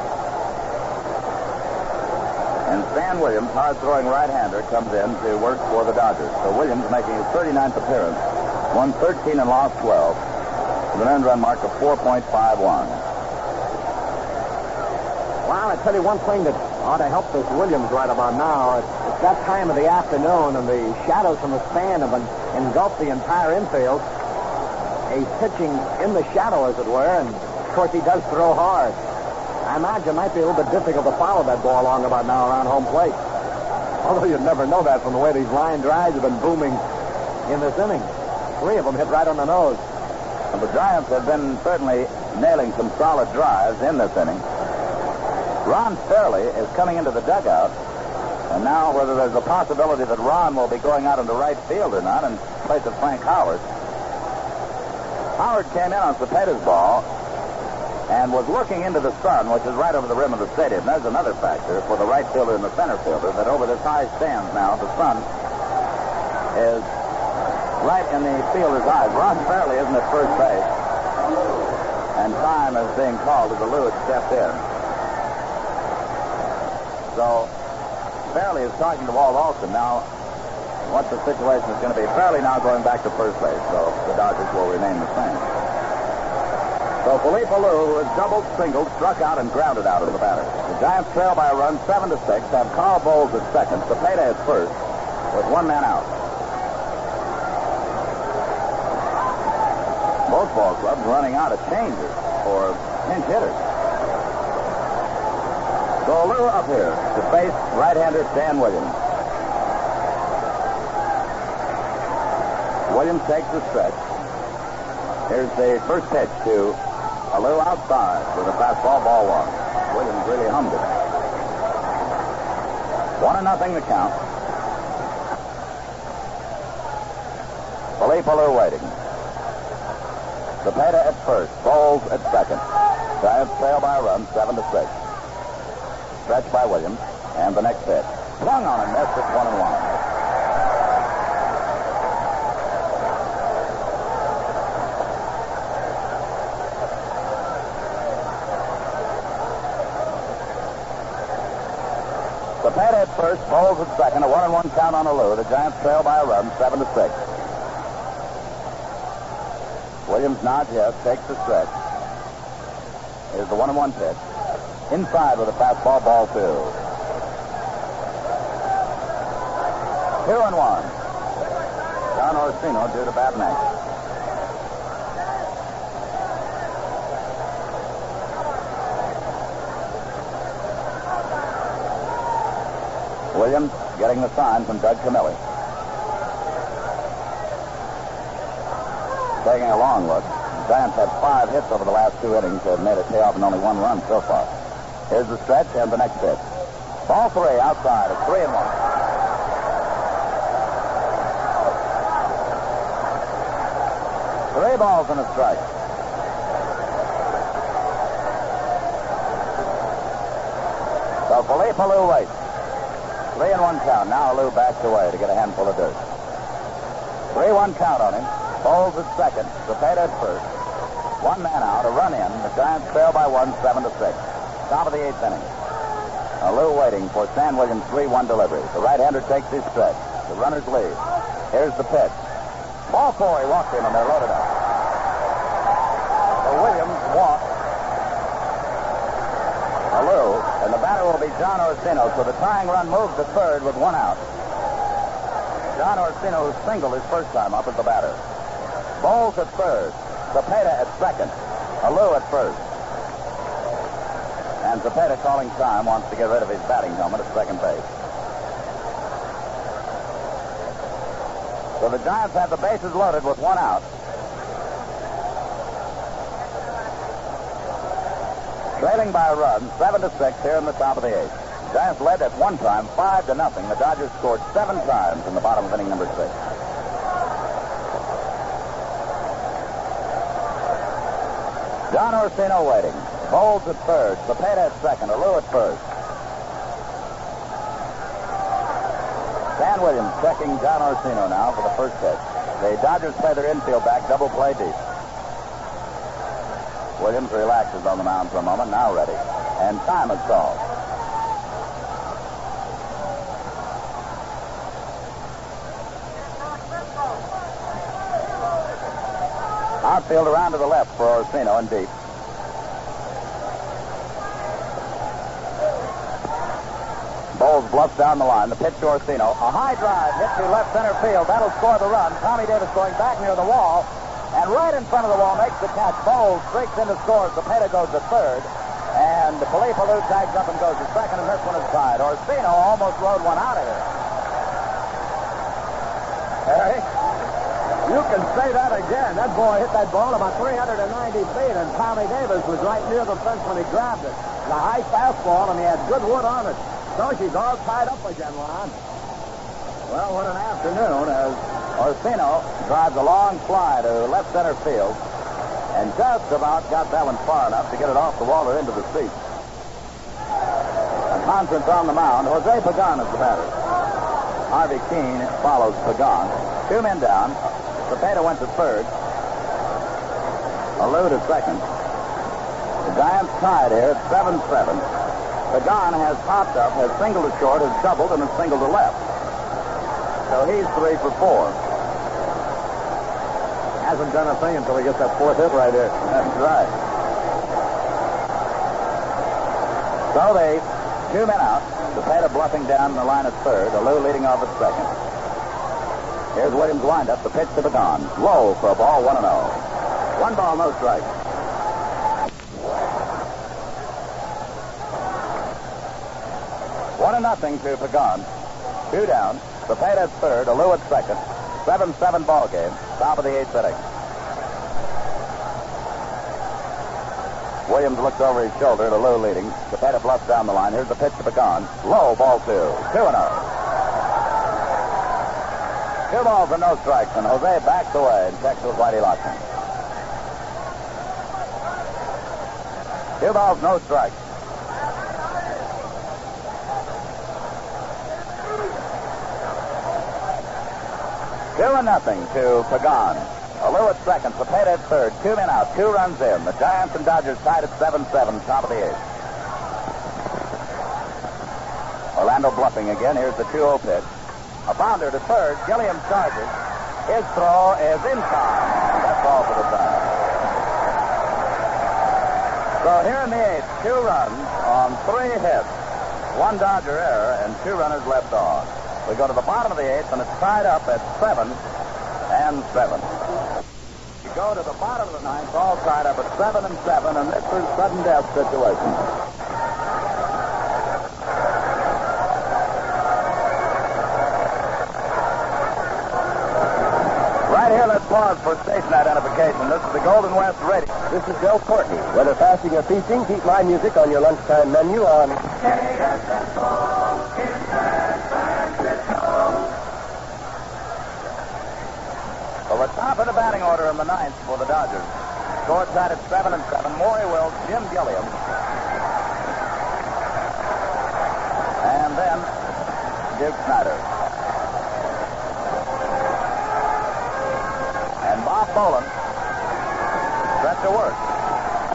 S3: And Stan Williams, hard-throwing right-hander, comes in to work for the Dodgers. So Williams making his 39th appearance, won 13 and lost 12, with an earned run mark of 4.51.
S5: Well, I tell you one thing that ought to help this Williams right about now. It's that time of the afternoon, and the shadows from the stand have engulfed the entire infield. He's pitching in the shadow, as it were, and, of course, he does throw hard. I imagine it might be a little bit difficult to follow that ball along about now around home plate. Although you'd never know that from the way these line drives have been booming in this inning. 3 of them hit right on the nose.
S3: And the Giants have been certainly nailing some solid drives in this inning. Ron Fairley is coming into the dugout. And now whether there's a possibility that Ron will be going out into right field or not in place of Frank Howard. Howard came in on Cepeda's ball and was looking into the sun, which is right over the rim of the stadium. There's another factor for the right fielder and the center fielder, that over this high stands now, the sun is right in the fielder's eyes. Ron Fairley isn't at first base, and time is being called as Alou had stepped in. So Fairley is talking to Walt Alston now. What the situation is going to be. Fairley now going back to first base, so the Dodgers will remain the same. So Felipe Alou, who has doubled, singled, struck out, and grounded out as the batter. The Giants trail by a run 7-6, have Carl Bowles at second, Cepeda at first, with 1 man out. Both ball clubs running out of changes for pinch hitters. So Alou up here to face right-hander Stan Williams. Williams takes the stretch. Here's the first pitch to Alou outside with a fastball, ball 1. Williams really hummed it. 1-0 the count. Felipe Alou waiting. Cepeda at first, Bowles at second. Giants trail by a run, 7-6. Stretch by Williams, and the next pitch. Swung on and missed at 1-1. Cepeda at first, Bowles at second, a 1-1 count on Alou. The Giants trail by a run, 7-6. Williams nods yes, takes the stretch. Here's the 1-1 pitch. Inside with a fastball, ball 2. 2-1. John Orsino due to bad neck. Williams getting the sign from Doug Camilli. Taking a long look. The Giants had 5 hits over the last 2 innings. They've made it pay off in only 1 run so far. Here's the stretch and the next pitch. Ball 3 outside. It's 3-1. 3 balls and a strike. So Felipe Alou waits. 3-1 count. Now Alou backs away to get a handful of dirt. 3-1 count on him. Bowles at second. Cepeda at first. 1 man out. A run in. The Giants trail by 1, 7-6. Top of the 8th inning. Alou waiting for Stan Williams' 3-1 delivery. The right-hander takes his stretch. The runners lead. Here's the pitch. Ball 4. He walked him, and they're loaded up. So Williams walks Alou, and the batter will be John Orsino. So the tying run moves to third with 1 out. John Orsino, who singled his first time up, as the batter. Bowles at third. Cepeda at second. Alou at first. And Cepeda, calling time, wants to get rid of his batting helmet at second base. So the Giants have the bases loaded with 1 out. Trailing by a run, 7-6 here in the top of the 8th. Giants led at one time, 5-0. The Dodgers scored 7 times in the bottom of inning number 6. John Orsino waiting. Bowles at third. Cepeda at second. Alou at first. Dan Williams checking John Orsino now for the first pitch. The Dodgers play their infield back, double play deep. Williams relaxes on the mound for a moment, now ready. And time is called. Outfield around to the left for Orsino and deep. Bowles bluffs down the line. The pitch to Orsino. A high drive hit to left center field. That'll score the run. Tommy Davis going back near the wall. And right in front of the wall makes the catch. Bowles streaks into scores. Cepeda goes to third. And Felipe Alou tags up and goes to second, and this one is tied. Orsino almost rode one out of here. Harry?
S5: You can say that again. That boy hit that ball about 390 feet, and Tommy Davis was right near the fence when he grabbed it. It's a high fastball, and he had good wood on it. So she's all tied up again, Ron.
S3: Well, what an afternoon as Orsino drives a long fly to left center field and just about got that one far enough to get it off the wall or into the seats. A conference on the mound. Jose Pagan is the batter. Harvey Keene follows Pagan. 2 men down. Cepeda went to third. Alou to second. The Giants tied here at 7-7. Pagan has popped up, has singled to short, has doubled, and has singled to left. So he's 3 for 4.
S5: Hasn't done a thing until he gets that fourth hit right there.
S3: That's right. So they 2 men out. Cepeda bluffing down in the line at third. Alou leading off at second. Here's Williams' windup. The pitch to Pagan. Low for a ball, 1-0. 1 ball, no strike. One and nothing to Pagan. 2 down. Cepeda at third. Alou at second. 7-7 ball game. Top of the 8th inning. Williams looks over his shoulder at Alou leading. Cepeda bluffs down the line. Here's the pitch to Pagan. Low, ball 2. 2-0. 2 balls and no strikes, and Jose backs away and checks with Whitey Lockton. 2 balls, no strikes. Two and nothing to Pagan. Alou at second, Cepeda at third. 2 men out, 2 runs in. The Giants and Dodgers tied at 7-7, top of the 8th. Orlando bluffing again. Here's the 2-0 pitch. A bounder to third. Gilliam charges. His throw is in time. That's all for the time. So here in the 8th, 2 runs on 3 hits. 1 Dodger error and 2 runners left on. We go to the bottom of the 8th, and it's tied up at 7-7. We go to the bottom of the 9th, all tied up at 7-7, and this is sudden death situation. Right here, let's pause for station identification. This is the Golden West Radio.
S5: This is Bill Courtney. Whether fasting or feasting, keep my music on your lunchtime menu on...
S3: Well, the top of the batting order in the 9th for the Dodgers. Score tied at 7-7. Maury Wills, Jim Gilliam. And then Duke Snyder. And Bob Boland set to work.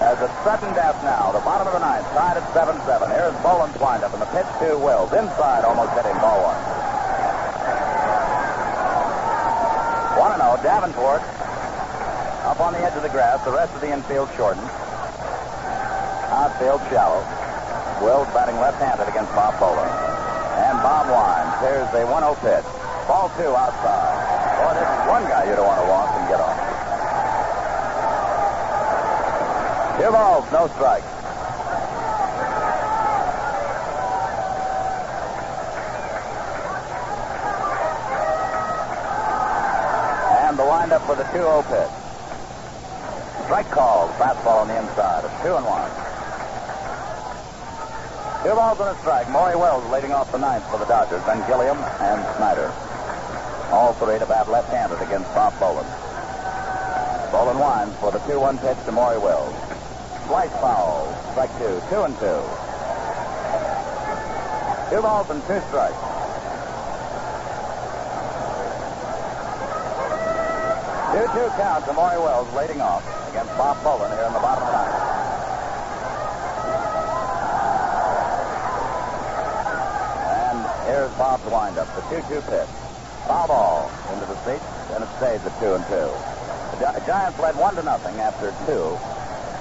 S3: As it's sudden death now, the bottom of the 9th, tied at 7-7. Here's Boland's windup, and the pitch to Wills. Inside, almost hit him, ball 1. 1-0. Davenport up on the edge of the grass. The rest of the infield shortened. Outfield shallow. Wills batting left-handed against Bob Boland. And Bob winds. Here's the 1-0 pitch. Ball 2 outside. Boy, this is one guy you don't want to walk and get on. 2 balls, no strikes. Up for the 2-0 pitch. Strike called. Fastball on the inside. It's 2-1. 2 balls and a strike. Maury Wills leading off the 9th for the Dodgers. Then Gilliam and Snyder. All 3 to bat left-handed against Bob Boland. Boland winds for the 2-1 pitch to Maury Wills. Slice foul. Strike 2. 2-2. 2 balls and 2 strikes. 2-2 count to Maury Wells leading off against Bob Boland here in the bottom of the ninth. And here's Bob's windup, the 2-2 pitch. Foul ball into the seats, and it stays at 2-2. The Giants led 1-0 after 2,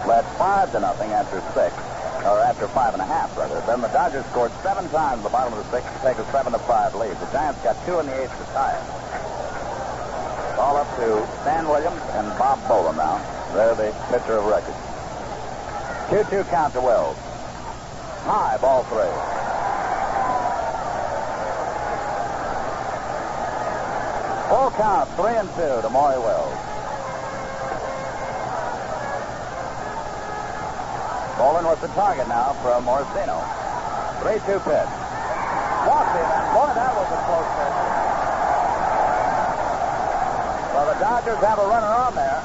S3: led 5-0 after 6, or after 5.5 rather. Then the Dodgers scored 7 times in the bottom of the 6th to take a 7-5 lead. The Giants got 2 in the 8th to tie it. All up to Stan Williams and Bob Boland now. They're the pitcher of record. 2-2 count to Wells. High, ball 3. Full count, 3-2 to Maury Wells. Boland was the target now from Orsino. 3-2 pitch. Walked him, and boy, that was a close pitch. Well, the Dodgers have a runner on there.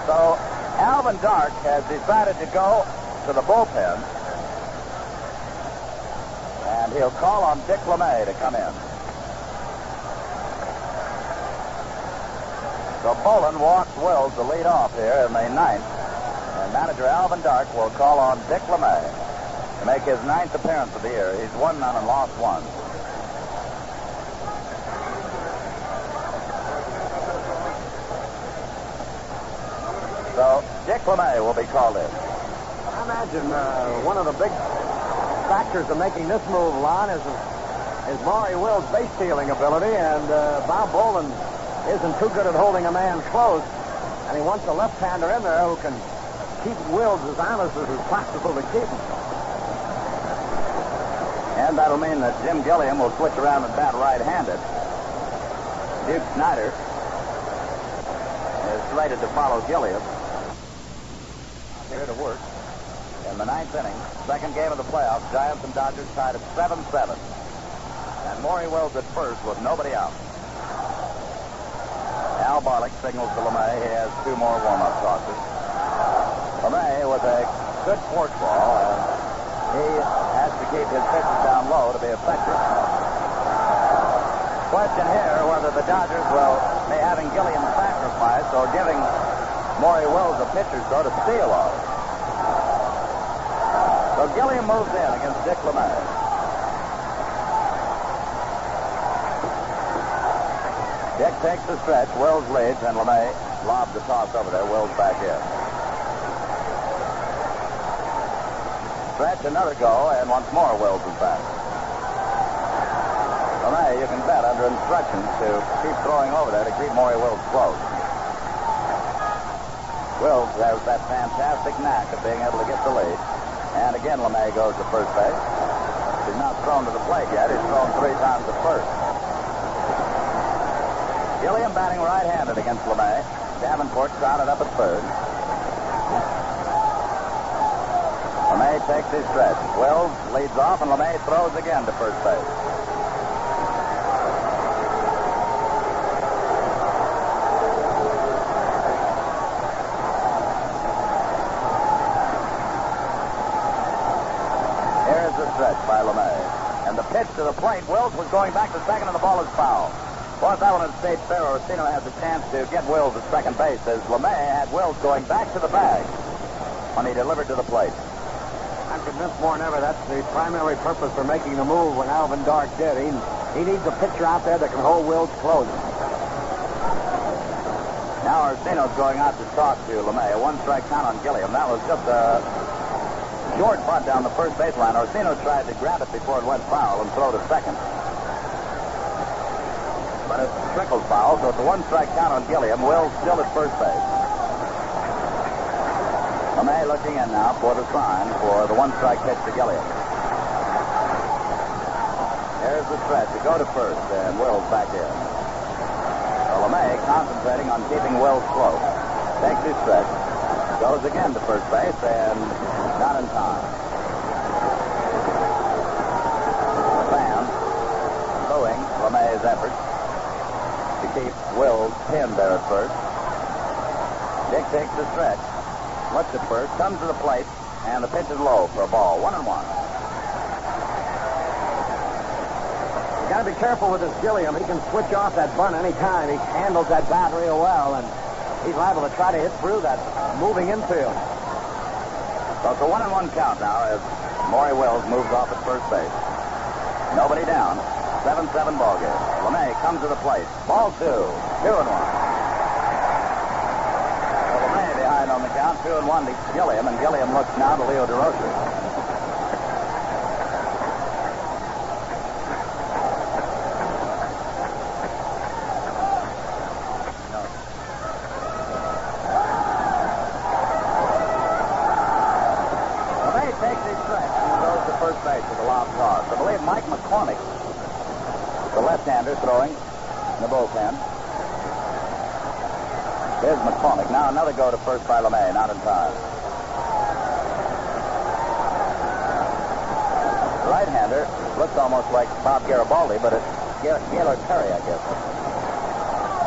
S3: So, Alvin Dark has decided to go to the bullpen, and he'll call on Dick LeMay to come in. So Boland walks Wills to lead off here in the 9th, and manager Alvin Dark will call on Dick LeMay to make his 9th appearance of the year. He's won none and lost 1. So Dick LeMay will be called in.
S5: I imagine one of the big factors of making this move, Lon, is Maury Wills' base stealing ability, and Bob Boland isn't too good at holding a man close, and he wants a left-hander in there who can keep Wills as honest as is possible to keep him.
S3: And that'll mean that Jim Gilliam will switch around and bat right-handed. Duke Snyder is slated to follow Gilliam. Here to work in the 9th inning, second game of the playoffs. Giants and Dodgers tied at 7-7. And Maury Wells at first with nobody out. Al Barlick signals to LeMay. He has 2 more warm-up tosses. LeMay with a good forkball, and he has to keep his pitches down low to be effective. Question here whether the Dodgers will be having Gilliam sacrificed or giving Maury Wells a pitcher so to steal off. So Gilliam moves in against Dick LeMay. Dick takes the stretch. Wells leads, and LeMay lobs the toss over there. Wells back in. Stretch, another go, and once more Wells is back. LeMay, you can bet, under instructions to keep throwing over there to keep Maury Wells close. Wells has that fantastic knack of being able to get the lead. And again, LeMay goes to first base. He's not thrown to the plate yet. He's thrown 3 times to first. Gilliam batting right-handed against LeMay. Davenport started up at third. LeMay takes his stretch. Wells leads off, and LeMay throws again to first base. Here's the stretch by LeMay. And the pitch to the plate. Wells was going back to second, and the ball is foul. Well, if that one had stayed fair, Orsino has a chance to get Wills at second base, as LeMay had Wills going back to the bag when he delivered to the plate.
S5: I'm convinced more than ever that's the primary purpose for making the move when Alvin Dark did. He needs a pitcher out there that can hold Wills close.
S3: Now Orsino's going out to talk to LeMay. A 1-strike count on Gilliam. That was just a short bunt down the first baseline. Orsino tried to grab it before it went foul and throw to second. But it trickles foul, so it's a 1-strike count on Gilliam. Wills still at first base. LeMay looking in now for the sign for the 1-strike pitch to Gilliam. Here's the stretch to go to first, and Wills back in. So LeMay concentrating on keeping Wills close. Takes his stretch. Goes again to first base, and not in time. The fans booing LeMay's effort to keep Wills pinned there at first. Dick takes the stretch. Looks at first, comes to the plate, and the pitch is low for a ball. 1-1.
S5: You got to be careful with this Gilliam. He can switch off that bunt any time. He handles that bat real well, and he's liable to try to hit through that moving infield.
S3: So it's a 1-1 count now as Maury Wills moves off at first base. Nobody down. 7-7 ball game. LeMay comes to the plate. Ball 2. 2-1. LeMay behind on the count. 2-1 to Gilliam, and Gilliam looks now to Leo DeRocher. Left-hander throwing in the bullpen. There's McCormick. Now another go to first by LeMay, not in time. Right-hander looks almost like Bob Garibaldi, but it's Gaylord Perry, I guess.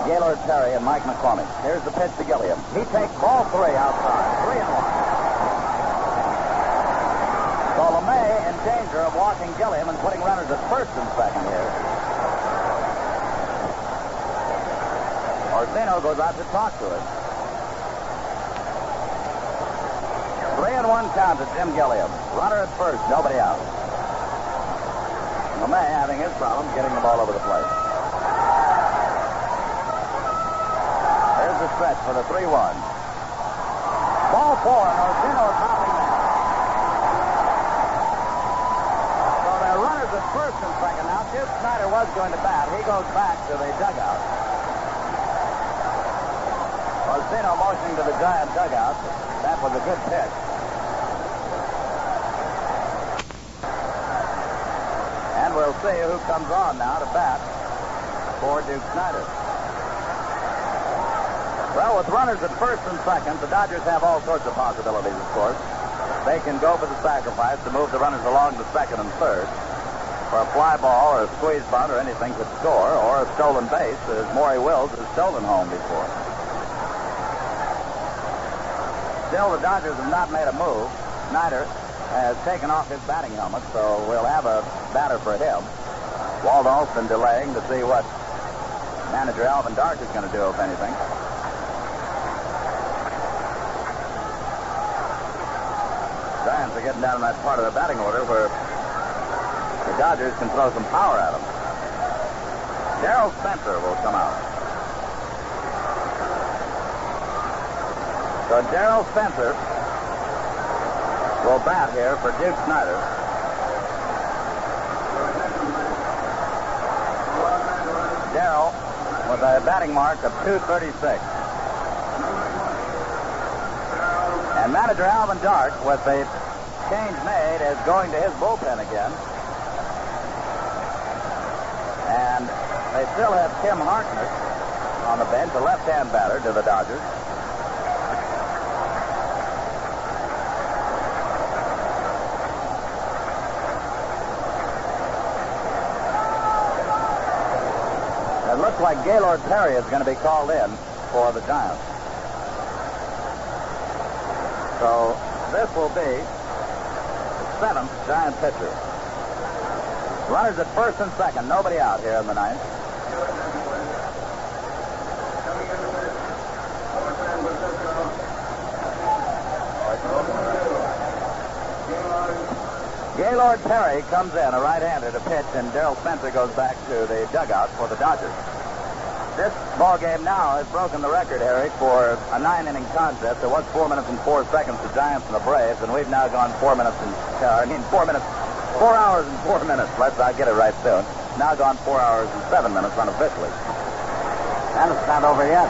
S3: Gaylord Perry and Mike McCormick. Here's the pitch to Gilliam. He takes ball 3 outside. 3-1. So LeMay in danger of walking Gilliam and putting runners at first and second here. Orsino goes out to talk to us. 3-1 count to Jim Gilliam. Runner at first, nobody out. LeMay having his problem getting the ball over the plate. There's the stretch for the 3-1. Ball 4, and Orsino is hopping that. So there are runners at first and second now. Duke Snyder was going to bat. He goes back to the dugout. Orsino motioning to the Giant dugout. That was a good pitch. And we'll see who comes on now to bat for Duke Snyder. Well, with runners at first and second, the Dodgers have all sorts of possibilities, of course. They can go for the sacrifice to move the runners along to second and third. For a fly ball or a squeeze bunt or anything could score, or a stolen base, as Maury Wills has stolen home before. Still, the Dodgers have not made a move. Snyder has taken off his batting helmet, so we'll have a batter for him. Waldolph's been delaying to see what manager Alvin Dark is going to do, if anything. Giants are getting down in that part of the batting order where the Dodgers can throw some power at them. Darrell Spencer will come out. So Darrell Spencer will bat here for Duke Snyder. Darrell with a batting mark of .236. And manager Alvin Dark, with a change made, is going to his bullpen again. And they still have Tim Harkness on the bench, a left-hand batter to the Dodgers. It looks like Gaylord Perry is going to be called in for the Giants. So this will be the 7th Giant pitcher. Runners at first and second, nobody out here in the 9th. Gaylord Perry comes in, a right-hander to pitch, and Darrell Spencer goes back to the dugout for the Dodgers. This ball game now has broken the record, Harry, for a 9-inning contest. There was 4 minutes and 4 seconds, the Giants and the Braves, and we've now gone 4 hours and 4 minutes. I'll get it right soon. Now gone 4 hours and 7 minutes unofficially. And it's not over yet.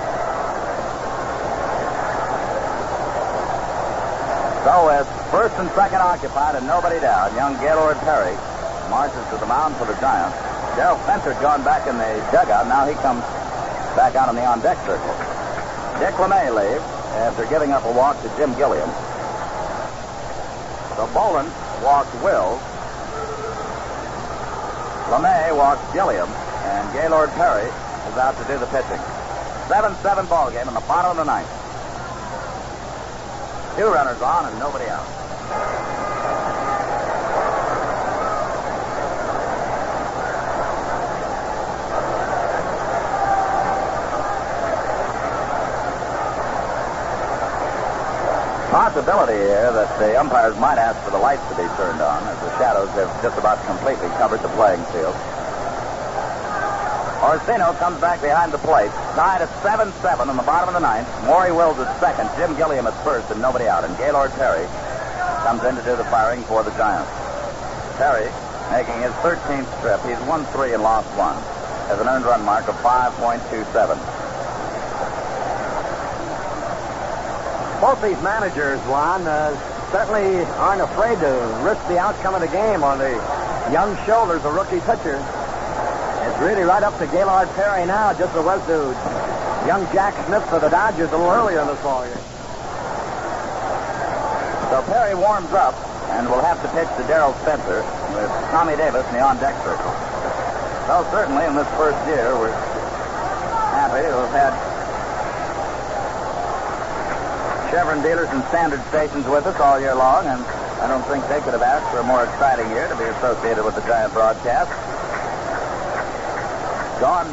S3: So with first and second occupied and nobody down, young Gaylord Perry marches to the mound for the Giants. Darrell Spencer's gone back in the dugout. Now he comes back out on the on-deck circle. Dick LeMay leaves after giving up a walk to Jim Gilliam. So Bolin walks Wills. LeMay walks Gilliam, and Gaylord Perry is out to do the pitching. 7-7 ball game in the bottom of the 9th. 2 runners on and nobody out. Possibility here that the umpires might ask for the lights to be turned on, as the shadows have just about completely covered the playing field. Orsino comes back behind the plate, tied at 7-7 in the bottom of the ninth. Maury Wills at second, Jim Gilliam at first, and nobody out. And Gaylord Perry comes in to do the firing for the Giants. Perry making his 13th trip. He's won 3 and lost 1. Has an earned run mark of 5.27.
S5: Both these managers, Lon, certainly aren't afraid to risk the outcome of the game on the young shoulders of rookie pitchers. It's really right up to Gaylord Perry now, just as it was to young Jack Smith for the Dodgers a little earlier in this ball game.
S3: So Perry warms up and will have to pitch to Darrell Spencer with Tommy Davis in the on-deck circle. So certainly in this first year, we're happy to have had Chevron dealers and standard stations with us all year long, and I don't think they could have asked for a more exciting year to be associated with the Giant broadcast. Gone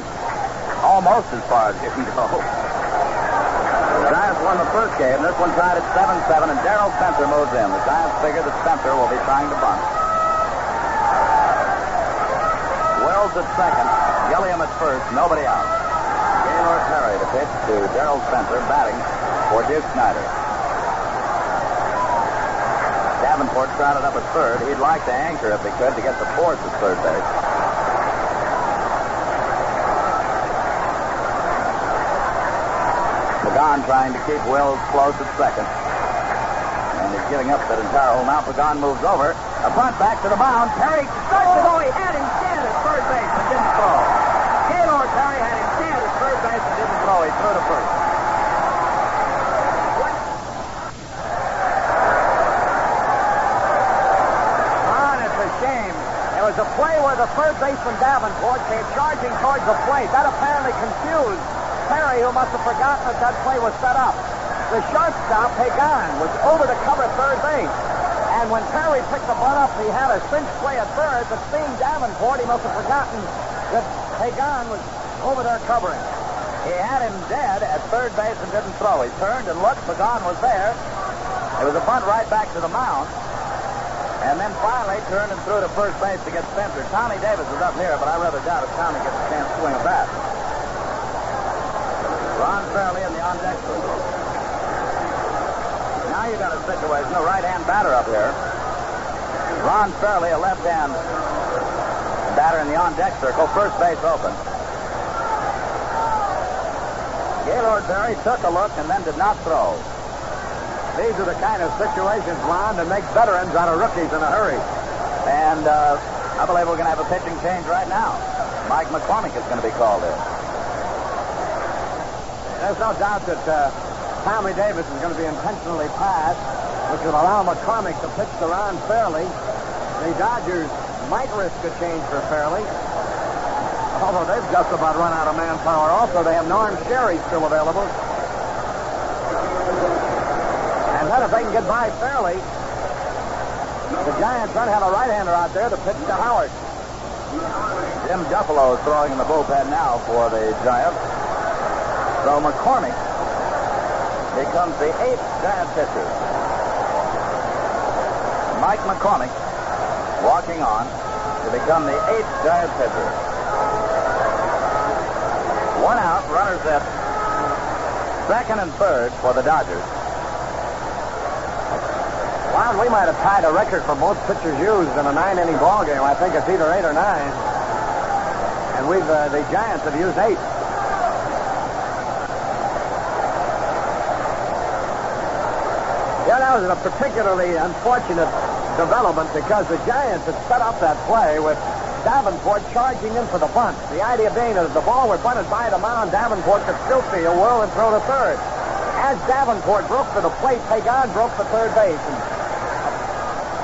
S3: almost as far as you can go. The Giants won the first game. This one tied at 7-7, and Darrell Spencer moves in. The Giants figure that Spencer will be trying to bunt. Wells at second, Gilliam at first, nobody out. Gaylord Perry to pitch to Darrell Spencer, batting for Duke Snyder. Davenport started up at third. He'd like to anchor if he could to get the force at third base. Pagan trying to keep Wills close at second. And he's giving up that entire hole. Now Pagan moves over. A bunt back to the mound. Perry starts to go. He had him stand at third base and didn't throw. Gaylord Perry had him stand at third base and didn't throw. He threw to first.
S5: It was a play where the third baseman Davenport came charging towards the plate. That apparently confused Perry, who must have forgotten that play was set up. The shortstop, Pagan, was over to cover third base. And when Perry picked the bunt up, he had a cinch play at third, but seeing Davenport, he must have forgotten that Pagan was over there covering.
S3: He had him dead at third base and didn't throw. He turned and looked. Pagan was there. It was a bunt right back to the mound. And then finally turned and threw to first base to get Spencer. Tommy Davis was up here, but I rather doubt if Tommy gets a chance to swing a bat. Ron Fairley in the on-deck circle. Now you got a situation, a right-hand batter up here. Ron Fairley, a left-hand batter in the on-deck circle, first base open. Gaylord Perry took a look and then did not throw.
S5: These are the kind of situations, Lon, that make veterans out of rookies in a hurry.
S3: And I believe we're going to have a pitching change right now. Mike McCormick is going to be called in.
S5: There's no doubt that Tommy Davis is going to be intentionally passed, which will allow McCormick to pitch to Ron Fairley. The Dodgers might risk a change for Fairley, although they've just about run out of manpower. Also, they have Norm Sherry still available. And then if they can get by Fairley, the Giants don't have a right-hander out there to pitch to Howard.
S3: Jim Duffalo is throwing in the bullpen now for the Giants. So McCormick becomes the 8th Giant pitcher. Mike McCormick walking on to become the 8th Giant pitcher. 1 out, runners at second and third for the Dodgers.
S5: Well, we might have tied a record for most pitchers used in a 9-inning ball game. I think it's either 8 or 9. And the Giants have used 8. Yeah, that was a particularly unfortunate development because the Giants had set up that play with Davenport charging in for the bunt. The idea being that if the ball were bunted by the mound, Davenport could still field well and throw to third. As Davenport broke for the plate, Pagan broke for third base. And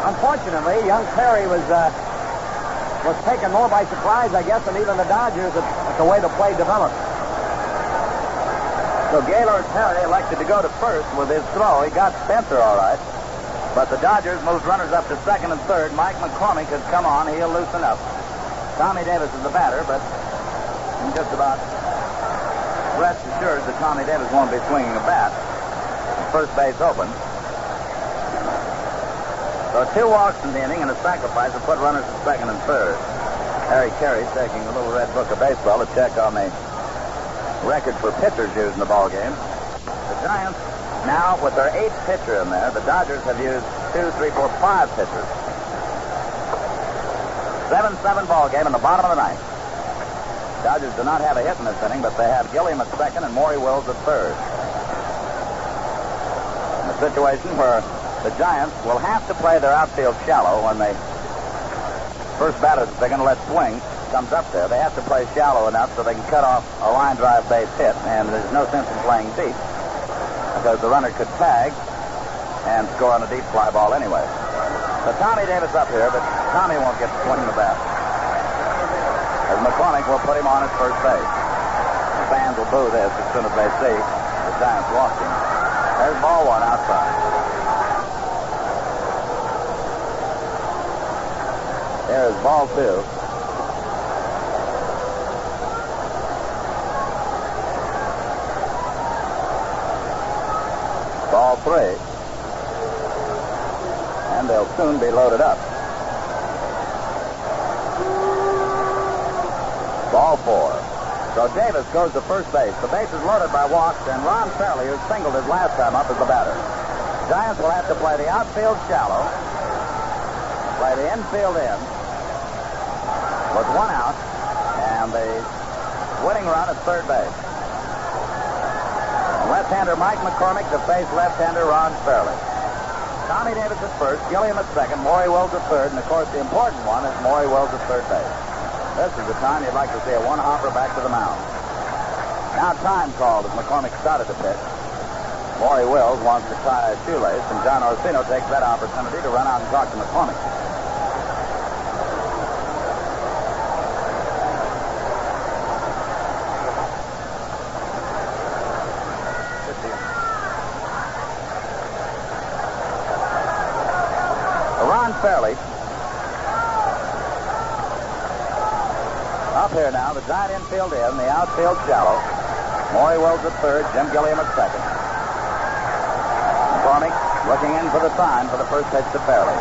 S5: unfortunately, young Perry was taken more by surprise, I guess, than even the Dodgers at the way the play developed.
S3: So Gaylord Perry elected to go to first with his throw. He got Spencer all right. But the Dodgers moved runners up to second and third. Mike McCormick has come on. He'll loosen up. Tommy Davis is the batter, but I'm just about rest assured that Tommy Davis won't be swinging a bat. First base open. So 2 walks in the inning and a sacrifice to put runners at second and third. Harry Carey taking a little red book of baseball to check on the record for pitchers used in the ball game. The Giants now, with their 8th pitcher in there, the Dodgers have used 2, 3, 4, 5 pitchers. 7-7 ball game in the bottom of the ninth. Dodgers do not have a hit in this inning, but they have Gilliam at second and Maury Wills at third. In a situation where the Giants will have to play their outfield shallow when they first batter that they're going to let swing comes up there. They have to play shallow enough so they can cut off a line drive base hit, and there's no sense in playing deep because the runner could tag and score on a deep fly ball anyway. So Tommy Davis up here, but Tommy won't get to swing the bat. As McCormick will put him on at first base. The fans will boo this as soon as they see the Giants walking. There's ball 1 outside. There's ball 2. Ball 3. And they'll soon be loaded up. Ball 4. So Davis goes to first base. The base is loaded by walks, and Ron Fairley, who singled his last time up, is the batter. Giants will have to play the outfield shallow, play the infield in, with 1 out, and the winning run at third base. Left-hander Mike McCormick to face left-hander Ron Fairley. Tommy Davis at first, Gilliam at second, Maury Wills at third, and of course the important one is Maury Wills at third base. This is the time you'd like to see a one-hopper back to the mound. Now time called as McCormick started to pitch. Maury Wills wants to tie a shoelace, and John Orsino takes that opportunity to run out and talk to McCormick. Ron Fairley up here now. The Giant infield in, the outfield shallow. Maury Wills at third, Jim Gilliam at second. McCormick looking in for the sign for the first pitch to Fairley.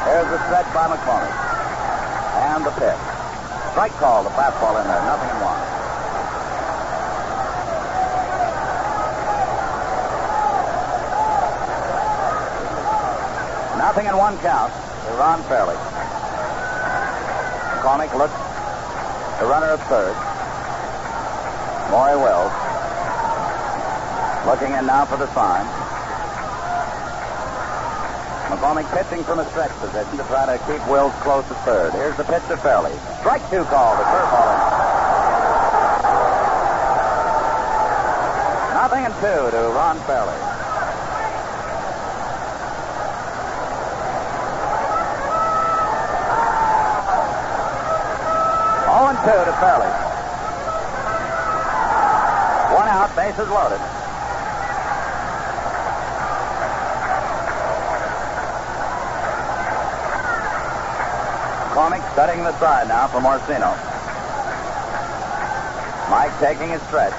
S3: There's the stretch by McCormick. And the pitch. Strike call, the fastball in there, 0-1. Nothing in 1 count to Ron Fairley. McCormick looks the runner at third. Maury Wills looking in now for the sign. McCormick pitching from a stretch position to try to keep Wills close to third. Here's the pitch to Fairley. Strike 2 call, the curveball in. 0-2 to Ron Fairley. Two to Fairley. 1 out, bases loaded. McCormick studying the side now for Orsino. Mike taking his stretch.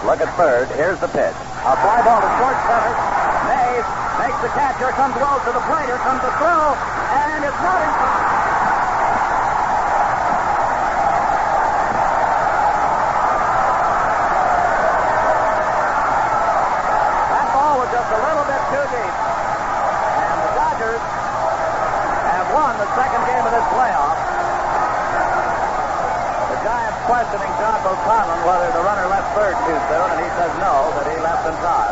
S3: Look at third. Here's the pitch. A fly ball to short center. Mays makes the catch. Here comes Wells to the plate. Here comes the throw. And it's not in time. Second game of this playoff. The Giants questioning John O'Connell whether the runner left third too soon, and he says no, that he left in time.